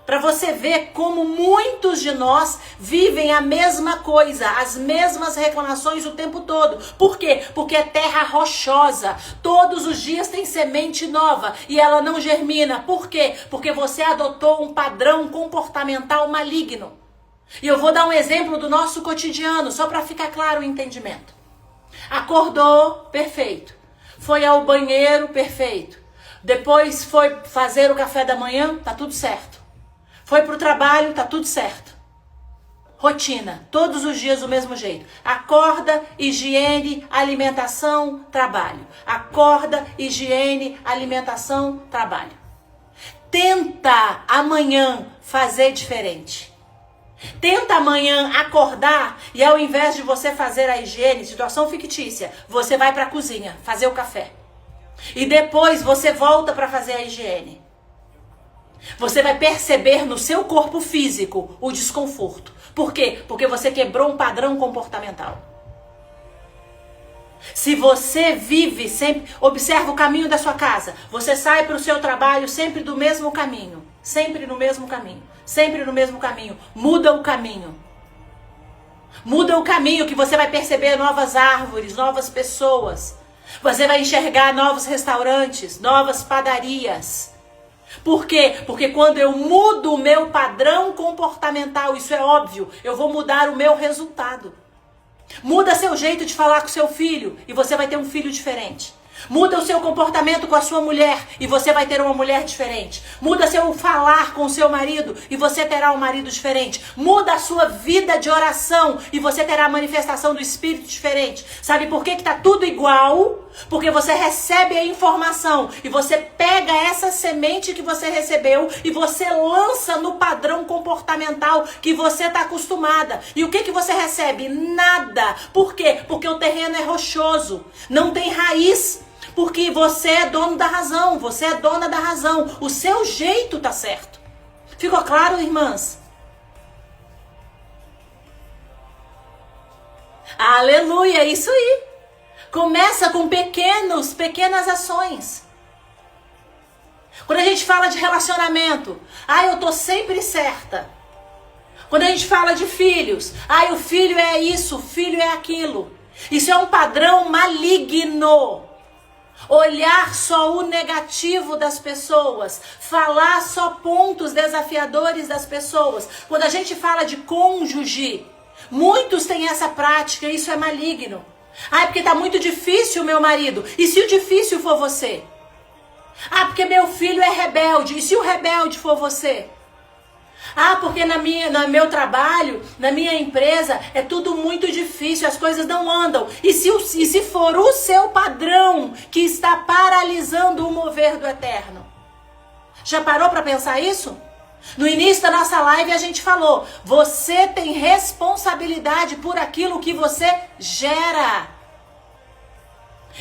para você ver como muitos de nós vivem a mesma coisa, as mesmas reclamações o tempo todo. Por quê? Porque é terra rochosa. Todos os dias tem semente nova e ela não germina. Por quê? Porque você adotou um padrão comportamental maligno. E eu vou dar um exemplo do nosso cotidiano, só para ficar claro o entendimento. Acordou, perfeito. Foi ao banheiro, perfeito. Depois foi fazer o café da manhã, tá tudo certo. Foi pro trabalho, tá tudo certo. Rotina, todos os dias do mesmo jeito. Acorda, higiene, alimentação, trabalho. Acorda, higiene, alimentação, trabalho. Tenta amanhã fazer diferente. Tenta amanhã acordar e, ao invés de você fazer a higiene, situação fictícia, você vai para a cozinha fazer o café. E depois você volta para fazer a higiene. Você vai perceber no seu corpo físico o desconforto. Por quê? Porque você quebrou um padrão comportamental. Se você vive sempre, observa o caminho da sua casa. Você sai para o seu trabalho sempre do mesmo caminho. Sempre no mesmo caminho. Sempre no mesmo caminho. Muda o caminho. Muda o caminho que você vai perceber novas árvores, novas pessoas. Você vai enxergar novos restaurantes, novas padarias. Por quê? Porque quando eu mudo o meu padrão comportamental, isso é óbvio, eu vou mudar o meu resultado. Muda seu jeito de falar com seu filho e você vai ter um filho diferente. Muda o seu comportamento com a sua mulher e você vai ter uma mulher diferente. Muda seu falar com o seu marido e você terá um marido diferente. Muda a sua vida de oração e você terá a manifestação do Espírito diferente. Sabe por que tá tudo igual? Porque você recebe a informação e você pega essa semente que você recebeu e você lança no padrão comportamental que você está acostumada. E o que você recebe? Nada. Por quê? Porque o terreno é rochoso, não tem raiz. Porque você é dono da razão, você é dona da razão. O seu jeito tá certo. Ficou claro, irmãs? Aleluia, isso aí. Começa com pequenas ações. Quando a gente fala de relacionamento, eu tô sempre certa. Quando a gente fala de filhos, o filho é isso, o filho é aquilo. Isso é um padrão maligno. Olhar só o negativo das pessoas, falar só pontos desafiadores das pessoas. Quando a gente fala de cônjuge, muitos têm essa prática, isso é maligno. Porque tá muito difícil, meu marido. E se o difícil for você? Porque meu filho é rebelde. E se o rebelde for você? Porque no meu trabalho, na minha empresa, é tudo muito difícil, as coisas não andam. E se for o seu padrão que está paralisando o mover do eterno? Já parou para pensar isso? No início da nossa live a gente falou, você tem responsabilidade por aquilo que você gera.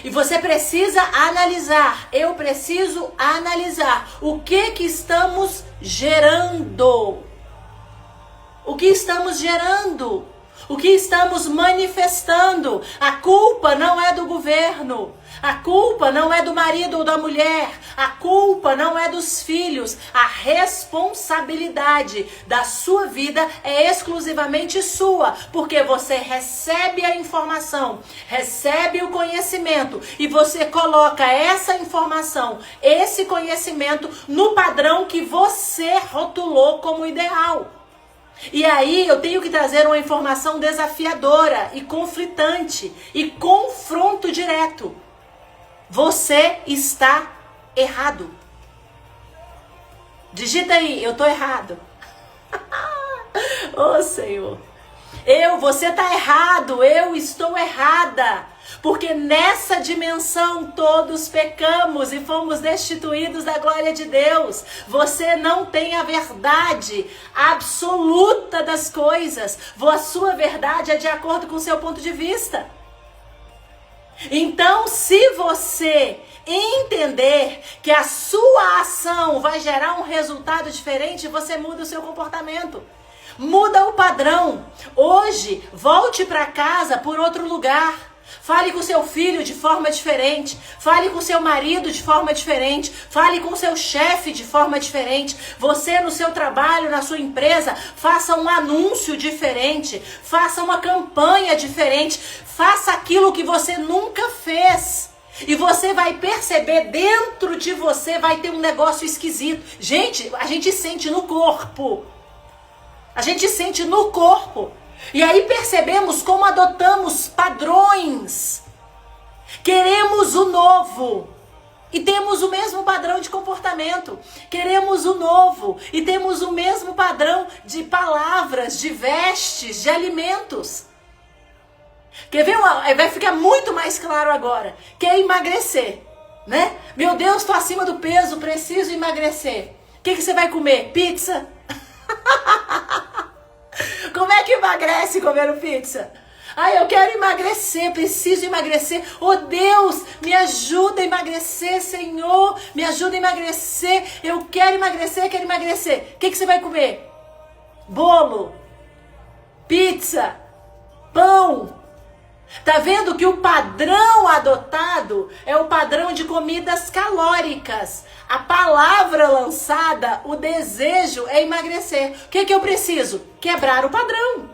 E você precisa analisar, eu preciso analisar o que estamos gerando. O que estamos gerando? O que estamos manifestando? A culpa não é do governo. A culpa não é do marido ou da mulher. A culpa não é dos filhos. A responsabilidade da sua vida é exclusivamente sua. Porque você recebe a informação, recebe o conhecimento e você coloca essa informação, esse conhecimento no padrão que você rotulou como ideal. E aí eu tenho que trazer uma informação desafiadora e conflitante e confronto direto. Você está errado. Digita aí, eu tô errado. Senhor. Você tá errado, eu estou errada. Porque nessa dimensão todos pecamos e fomos destituídos da glória de Deus. Você não tem a verdade absoluta das coisas. A sua verdade é de acordo com o seu ponto de vista. Então, se você entender que a sua ação vai gerar um resultado diferente, você muda o seu comportamento. Muda o padrão. Hoje, volte para casa por outro lugar. Fale com seu filho de forma diferente. Fale com seu marido de forma diferente. Fale com seu chefe de forma diferente. Você no seu trabalho, na sua empresa, faça um anúncio diferente. Faça uma campanha diferente. Faça aquilo que você nunca fez. E você vai perceber dentro de você, vai ter um negócio esquisito. Gente, a gente sente no corpo. A gente sente no corpo. E aí percebemos como adotamos padrões. Queremos o novo e temos o mesmo padrão de comportamento. Queremos o novo e temos o mesmo padrão de palavras, de vestes, de alimentos. Quer ver? Vai ficar muito mais claro agora. Quer emagrecer, né? Meu Deus, estou acima do peso, preciso emagrecer. O que você vai comer? Pizza? Como é que emagrece comendo pizza? Eu quero emagrecer, preciso emagrecer. Deus, me ajuda a emagrecer, Senhor. Me ajuda a emagrecer. Eu quero emagrecer, quero emagrecer. O que você vai comer? Bolo, pizza, pão. Tá vendo que o padrão adotado é o padrão de comidas calóricas. A palavra lançada, o desejo é emagrecer. O que eu preciso? Quebrar o padrão.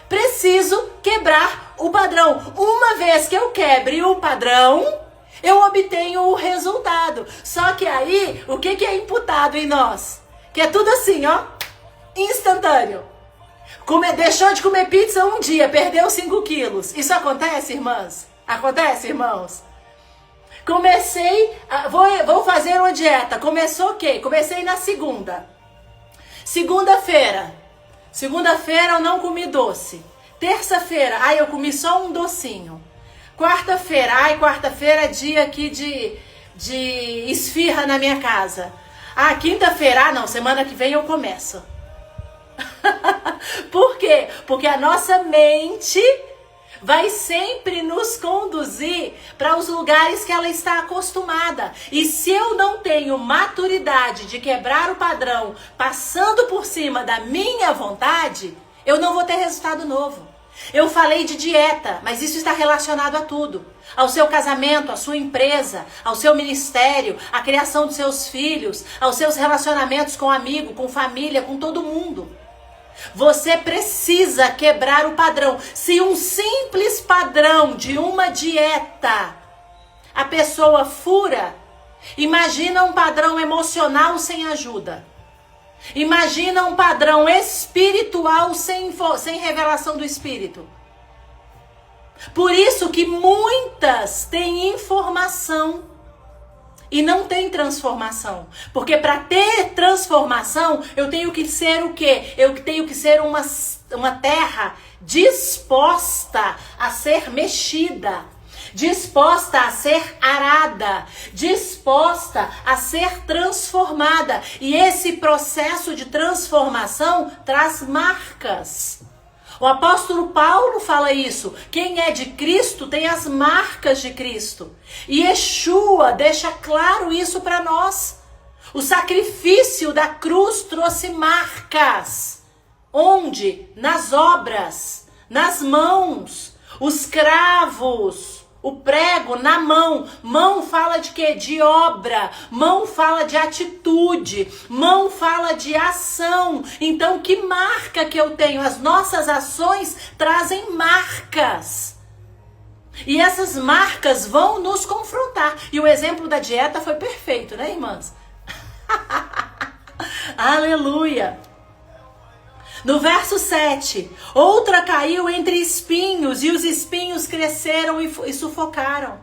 Preciso quebrar o padrão. Uma vez que eu quebre o padrão, eu obtenho o resultado. Só que aí, o que é imputado em nós? Que é tudo assim, instantâneo. Deixou de comer pizza um dia, perdeu 5 quilos. Isso acontece, irmãs? Acontece, irmãos? Vou fazer uma dieta. Começou o quê? Comecei na segunda. Segunda-feira eu não comi doce. Terça-feira, eu comi só um docinho. Quarta-feira é dia aqui de esfirra na minha casa. Quinta-feira, não, semana que vem eu começo. Por quê? Porque a nossa mente vai sempre nos conduzir para os lugares que ela está acostumada. E se eu não tenho maturidade de quebrar o padrão, passando por cima da minha vontade, eu não vou ter resultado novo. Eu falei de dieta, mas isso está relacionado a tudo. Ao seu casamento, à sua empresa, ao seu ministério, à criação dos seus filhos, aos seus relacionamentos com amigo, com família, com todo mundo. Você precisa quebrar o padrão. Se um simples padrão de uma dieta a pessoa fura, imagina um padrão emocional sem ajuda. Imagina um padrão espiritual sem revelação do Espírito. Por isso que muitas têm informação e não tem transformação. Porque para ter transformação, eu tenho que ser o quê? Eu tenho que ser uma terra disposta a ser mexida, disposta a ser arada, disposta a ser transformada. E esse processo de transformação traz marcas. O apóstolo Paulo fala isso. Quem é de Cristo tem as marcas de Cristo. E Yeshua deixa claro isso para nós. O sacrifício da cruz trouxe marcas. Onde? Nas obras, nas mãos, os cravos, o prego na mão. Mão fala de quê? De obra. Mão fala de atitude. Mão fala de ação. Então, que marca que eu tenho? As nossas ações trazem marcas. E essas marcas vão nos confrontar. E o exemplo da dieta foi perfeito, né, irmãs? Aleluia! No verso 7, outra caiu entre espinhos e os espinhos cresceram e sufocaram.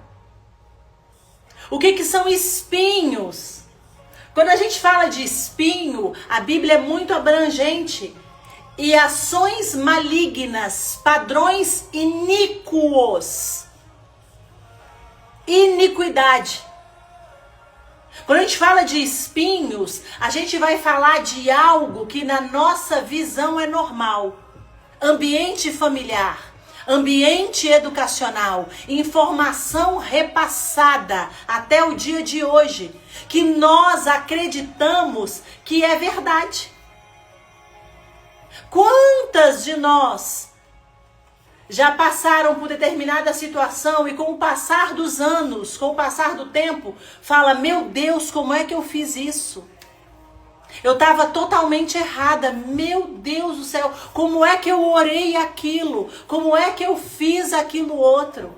O que são espinhos? Quando a gente fala de espinho, a Bíblia é muito abrangente. E ações malignas, padrões iníquos, iniquidade. Quando a gente fala de espinhos, a gente vai falar de algo que na nossa visão é normal. Ambiente familiar, ambiente educacional, informação repassada até o dia de hoje, que nós acreditamos que é verdade. Quantas de nós já passaram por determinada situação e com o passar dos anos, com o passar do tempo, fala, meu Deus, como é que eu fiz isso? Eu estava totalmente errada, meu Deus do céu, como é que eu orei aquilo? Como é que eu fiz aquilo outro?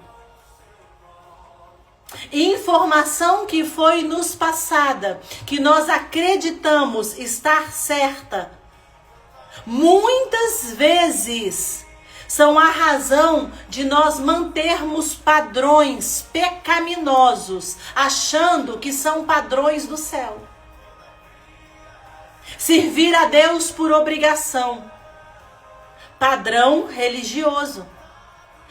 Informação que foi nos passada, que nós acreditamos estar certa, muitas vezes são a razão de nós mantermos padrões pecaminosos, achando que são padrões do céu. Servir a Deus por obrigação. Padrão religioso.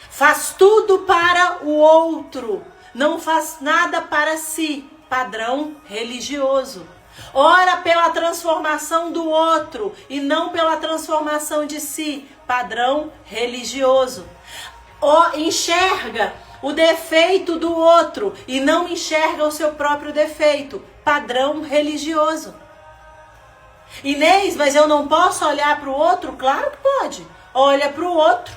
Faz tudo para o outro, não faz nada para si. Padrão religioso. Ora pela transformação do outro e não pela transformação de si. Padrão religioso. Enxerga o defeito do outro e não enxerga o seu próprio defeito. Padrão religioso. Inês, mas eu não posso olhar para o outro? Claro que pode. Olha para o outro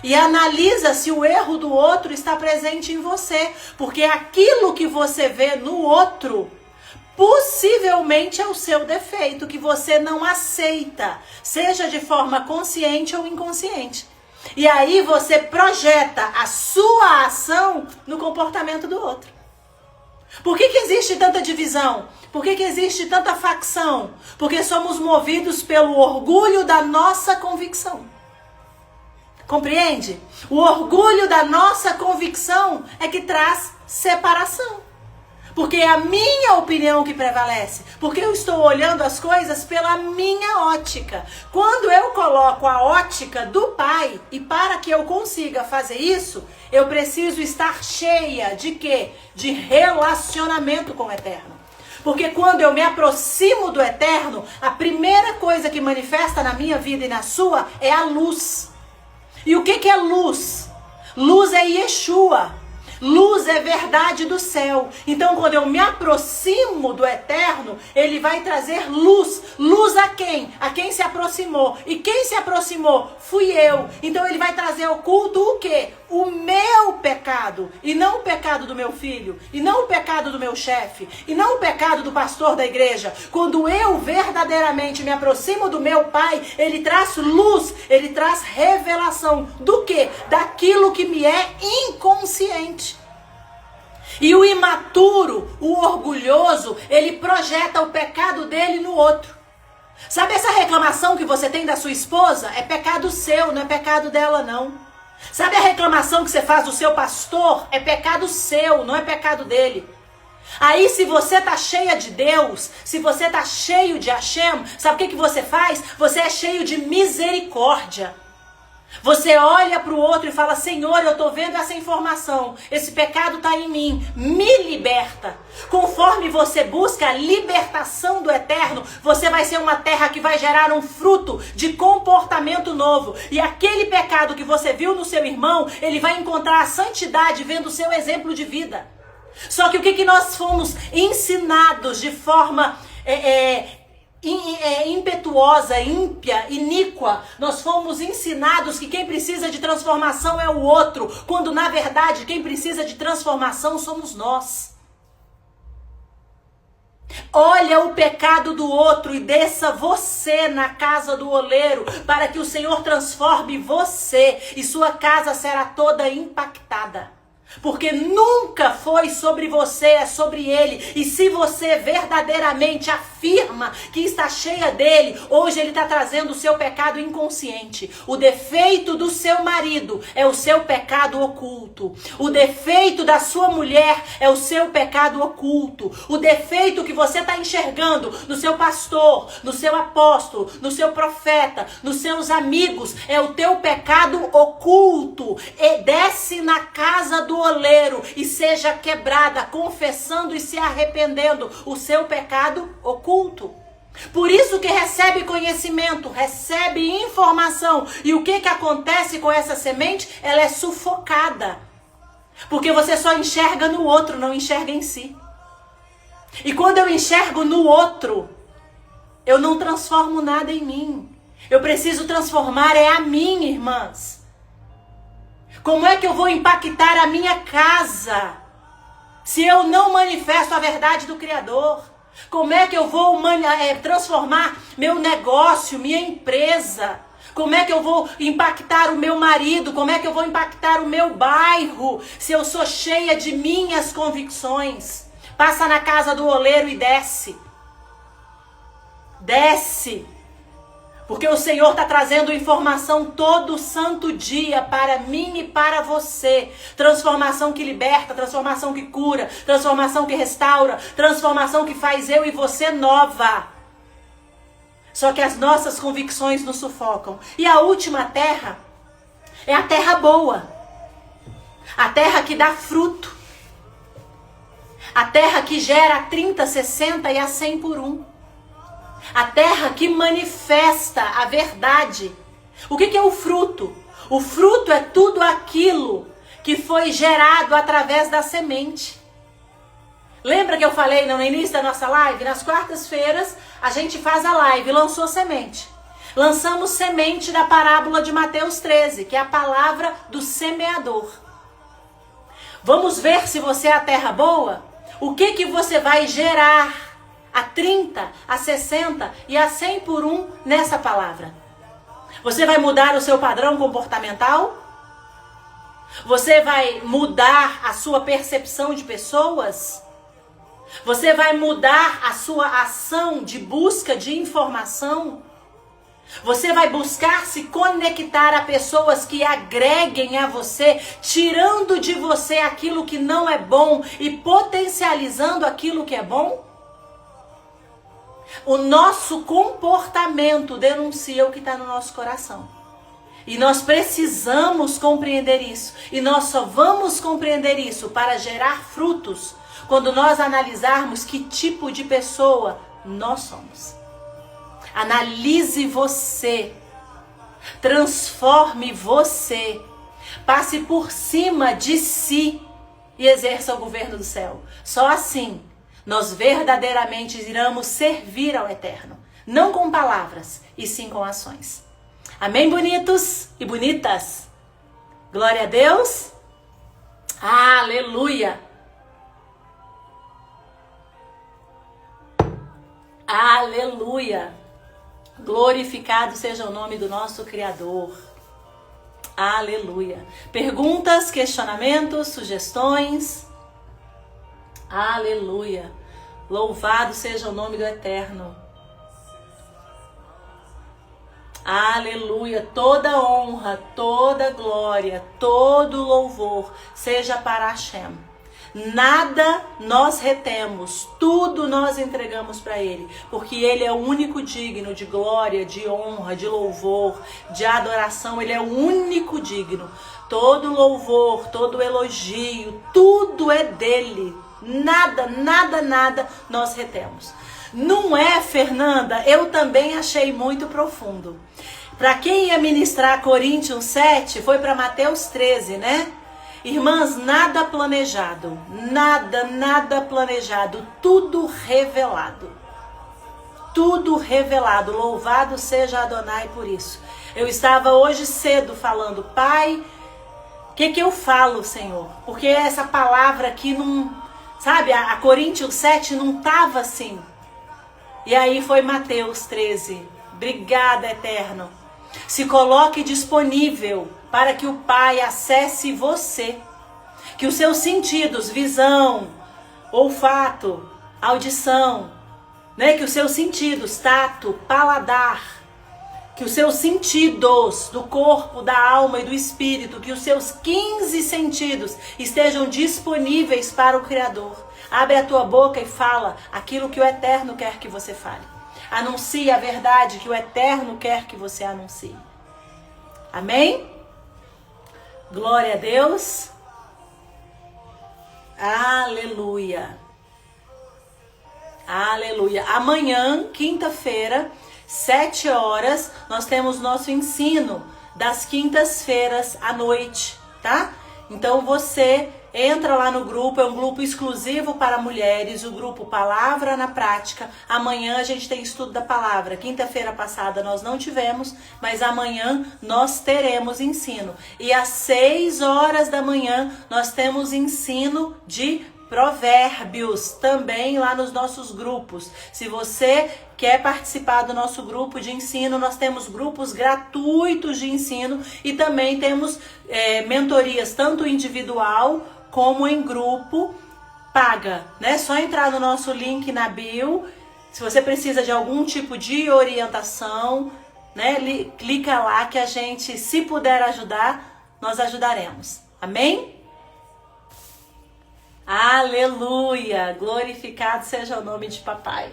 e analisa se o erro do outro está presente em você. Porque aquilo que você vê no outro possivelmente é o seu defeito, que você não aceita, seja de forma consciente ou inconsciente. E aí você projeta a sua ação no comportamento do outro. Por que existe tanta divisão? Por que existe tanta facção? Porque somos movidos pelo orgulho da nossa convicção. Compreende? O orgulho da nossa convicção é que traz separação. Porque é a minha opinião que prevalece. Porque eu estou olhando as coisas pela minha ótica. Quando eu coloco a ótica do Pai, e para que eu consiga fazer isso, eu preciso estar cheia de quê? De relacionamento com o Eterno. Porque quando eu me aproximo do Eterno, a primeira coisa que manifesta na minha vida e na sua é a luz. E o que é luz? Luz é Yeshua. Luz é verdade do céu. Então, quando eu me aproximo do Eterno, Ele vai trazer luz. Luz a quem? A quem se aproximou. E quem se aproximou? Fui eu. Então, Ele vai trazer oculto o quê? O meu pecado. E não o pecado do meu filho. E não o pecado do meu chefe. E não o pecado do pastor da igreja. Quando eu verdadeiramente me aproximo do meu Pai, Ele traz luz. Ele traz revelação. Do quê? Daquilo que me é inconsciente. E o imaturo, o orgulhoso, ele projeta o pecado dele no outro. Sabe essa reclamação que você tem da sua esposa? É pecado seu, não é pecado dela não. Sabe a reclamação que você faz do seu pastor? É pecado seu, não é pecado dele. Aí se você tá cheia de Deus, se você tá cheio de Hashem, sabe o que você faz? Você é cheio de misericórdia. Você olha para o outro e fala: Senhor, eu estou vendo essa informação, esse pecado está em mim, me liberta. Conforme você busca a libertação do Eterno, você vai ser uma terra que vai gerar um fruto de comportamento novo. E aquele pecado que você viu no seu irmão, ele vai encontrar a santidade vendo o seu exemplo de vida. Só que o que nós fomos ensinados de forma impetuosa, ímpia, iníqua, nós fomos ensinados que quem precisa de transformação é o outro, quando na verdade quem precisa de transformação somos nós. Olha o pecado do outro e desça você na casa do oleiro, para que o Senhor transforme você e sua casa será toda impactada. Porque nunca foi sobre você, é sobre ele. E se você verdadeiramente afirma que está cheia dele, hoje ele está trazendo o seu pecado inconsciente. O defeito do seu marido é o seu pecado oculto. O defeito da sua mulher é o seu pecado oculto. O defeito que você está enxergando no seu pastor, no seu apóstolo, no seu profeta, nos seus amigos, é o teu pecado oculto. E desce na casa do oleiro e seja quebrada, confessando e se arrependendo o seu pecado oculto. Por isso que recebe conhecimento, recebe informação. E o que acontece com essa semente? Ela é sufocada. Porque você só enxerga no outro, não enxerga em si. E quando eu enxergo no outro, eu não transformo nada em mim. Eu preciso transformar a mim, irmãs. Como é que eu vou impactar a minha casa se eu não manifesto a verdade do Criador? Como é que eu vou transformar meu negócio, minha empresa? Como é que eu vou impactar o meu marido? Como é que eu vou impactar o meu bairro se eu sou cheia de minhas convicções? Passa na casa do oleiro e desce. Desce. Porque o Senhor está trazendo informação todo santo dia para mim e para você. Transformação que liberta, transformação que cura, transformação que restaura, transformação que faz eu e você nova. Só que as nossas convicções nos sufocam. E a última terra é a terra boa. A terra que dá fruto. A terra que gera a 30, 60 e a 100 por 1. A terra que manifesta a verdade. O que é o fruto? O fruto é tudo aquilo que foi gerado através da semente. Lembra que eu falei no início da nossa live? Nas quartas-feiras a gente faz a live, lançou semente. Lançamos semente da parábola de Mateus 13, que é a palavra do semeador. Vamos ver se você é a terra boa? O que você vai gerar? A 30, a 60 e a 100 por 1 nessa palavra. Você vai mudar o seu padrão comportamental? Você vai mudar a sua percepção de pessoas? Você vai mudar a sua ação de busca de informação? Você vai buscar se conectar a pessoas que agreguem a você, tirando de você aquilo que não é bom e potencializando aquilo que é bom? O nosso comportamento denuncia o que está no nosso coração. E nós precisamos compreender isso. E nós só vamos compreender isso para gerar frutos quando nós analisarmos que tipo de pessoa nós somos. Analise você. Transforme você. Passe por cima de si e exerça o governo do céu. Só assim nós verdadeiramente iremos servir ao Eterno. Não com palavras, e sim com ações. Amém, bonitos e bonitas? Glória a Deus. Aleluia. Aleluia. Glorificado seja o nome do nosso Criador. Aleluia. Perguntas, questionamentos, sugestões? Aleluia. Louvado seja o nome do Eterno. Aleluia. Toda honra, toda glória, todo louvor seja para Hashem. Nada nós retemos, tudo nós entregamos para Ele, porque Ele é o único digno de glória, de honra, de louvor, de adoração. Ele é o único digno. Todo louvor, todo elogio, tudo é dele. Nada, nada, nada nós retemos. Não é, Fernanda? Eu também achei muito profundo. Para quem ia ministrar Coríntios 7, foi para Mateus 13, né? Irmãs, nada planejado, nada planejado, tudo revelado. Tudo revelado, louvado seja Adonai por isso. Eu estava hoje cedo falando, Pai, o que eu falo, Senhor? Porque essa palavra aqui não, sabe, a Coríntios 7 não estava assim. E aí foi Mateus 13. Obrigada, Eterno. Se coloque disponível para que o Pai acesse você. Que os seus sentidos, visão, olfato, audição, né? Que os seus sentidos, tato, paladar, que os seus sentidos do corpo, da alma e do espírito, que os seus 15 sentidos estejam disponíveis para o Criador. Abre a tua boca e fala aquilo que o Eterno quer que você fale. Anuncie a verdade que o Eterno quer que você anuncie. Amém? Glória a Deus. Aleluia. Aleluia. Amanhã, quinta-feira, 7 horas, nós temos nosso ensino das quintas-feiras à noite, tá? Então você entra lá no grupo, é um grupo exclusivo para mulheres, o grupo Palavra na Prática. Amanhã a gente tem estudo da palavra. Quinta-feira passada nós não tivemos, mas amanhã nós teremos ensino. E às 6 horas da manhã nós temos ensino de Provérbios também lá nos nossos grupos. Se você quer participar do nosso grupo de ensino, nós temos grupos gratuitos de ensino e também temos mentorias tanto individual como em grupo paga, né? Só entrar no nosso link na bio. Se você precisa de algum tipo de orientação, né? Clica lá que a gente, se puder ajudar, nós ajudaremos. Amém? Aleluia! Glorificado seja o nome de papai.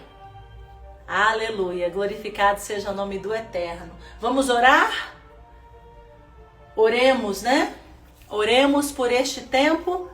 Aleluia! Glorificado seja o nome do Eterno. Vamos orar? Oremos, né? Oremos por este tempo.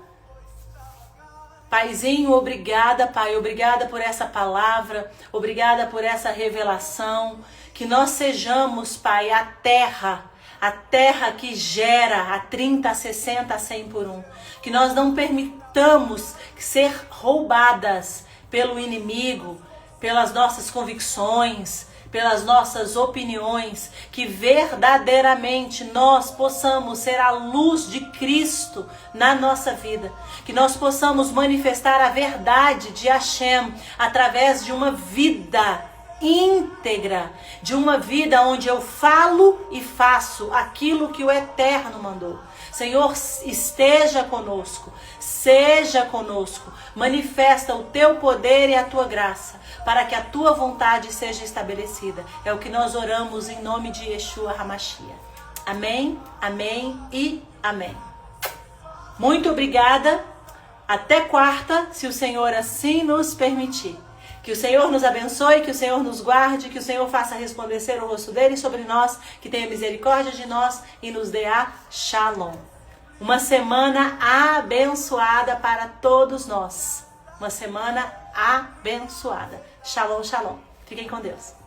Paizinho, obrigada, Pai. Obrigada por essa palavra. Obrigada por essa revelação. Que nós sejamos, Pai, a terra que gera a 30, a 60, a 100 por 1. Que nós não permitamos ser roubadas pelo inimigo, pelas nossas convicções, pelas nossas opiniões. Que verdadeiramente nós possamos ser a luz de Cristo na nossa vida. Que nós possamos manifestar a verdade de Hashem através de uma vida íntegra, de uma vida onde eu falo e faço aquilo que o Eterno mandou. Senhor, esteja conosco, seja conosco, manifesta o teu poder e a tua graça, para que a tua vontade seja estabelecida. É o que nós oramos em nome de Yeshua HaMashiach. Amém, amém e amém. Muito obrigada. Até quarta, se o Senhor assim nos permitir. Que o Senhor nos abençoe, que o Senhor nos guarde, que o Senhor faça resplandecer o rosto dele sobre nós, que tenha misericórdia de nós e nos dê a Shalom. Uma semana abençoada para todos nós. Uma semana abençoada. Shalom, shalom. Fiquem com Deus.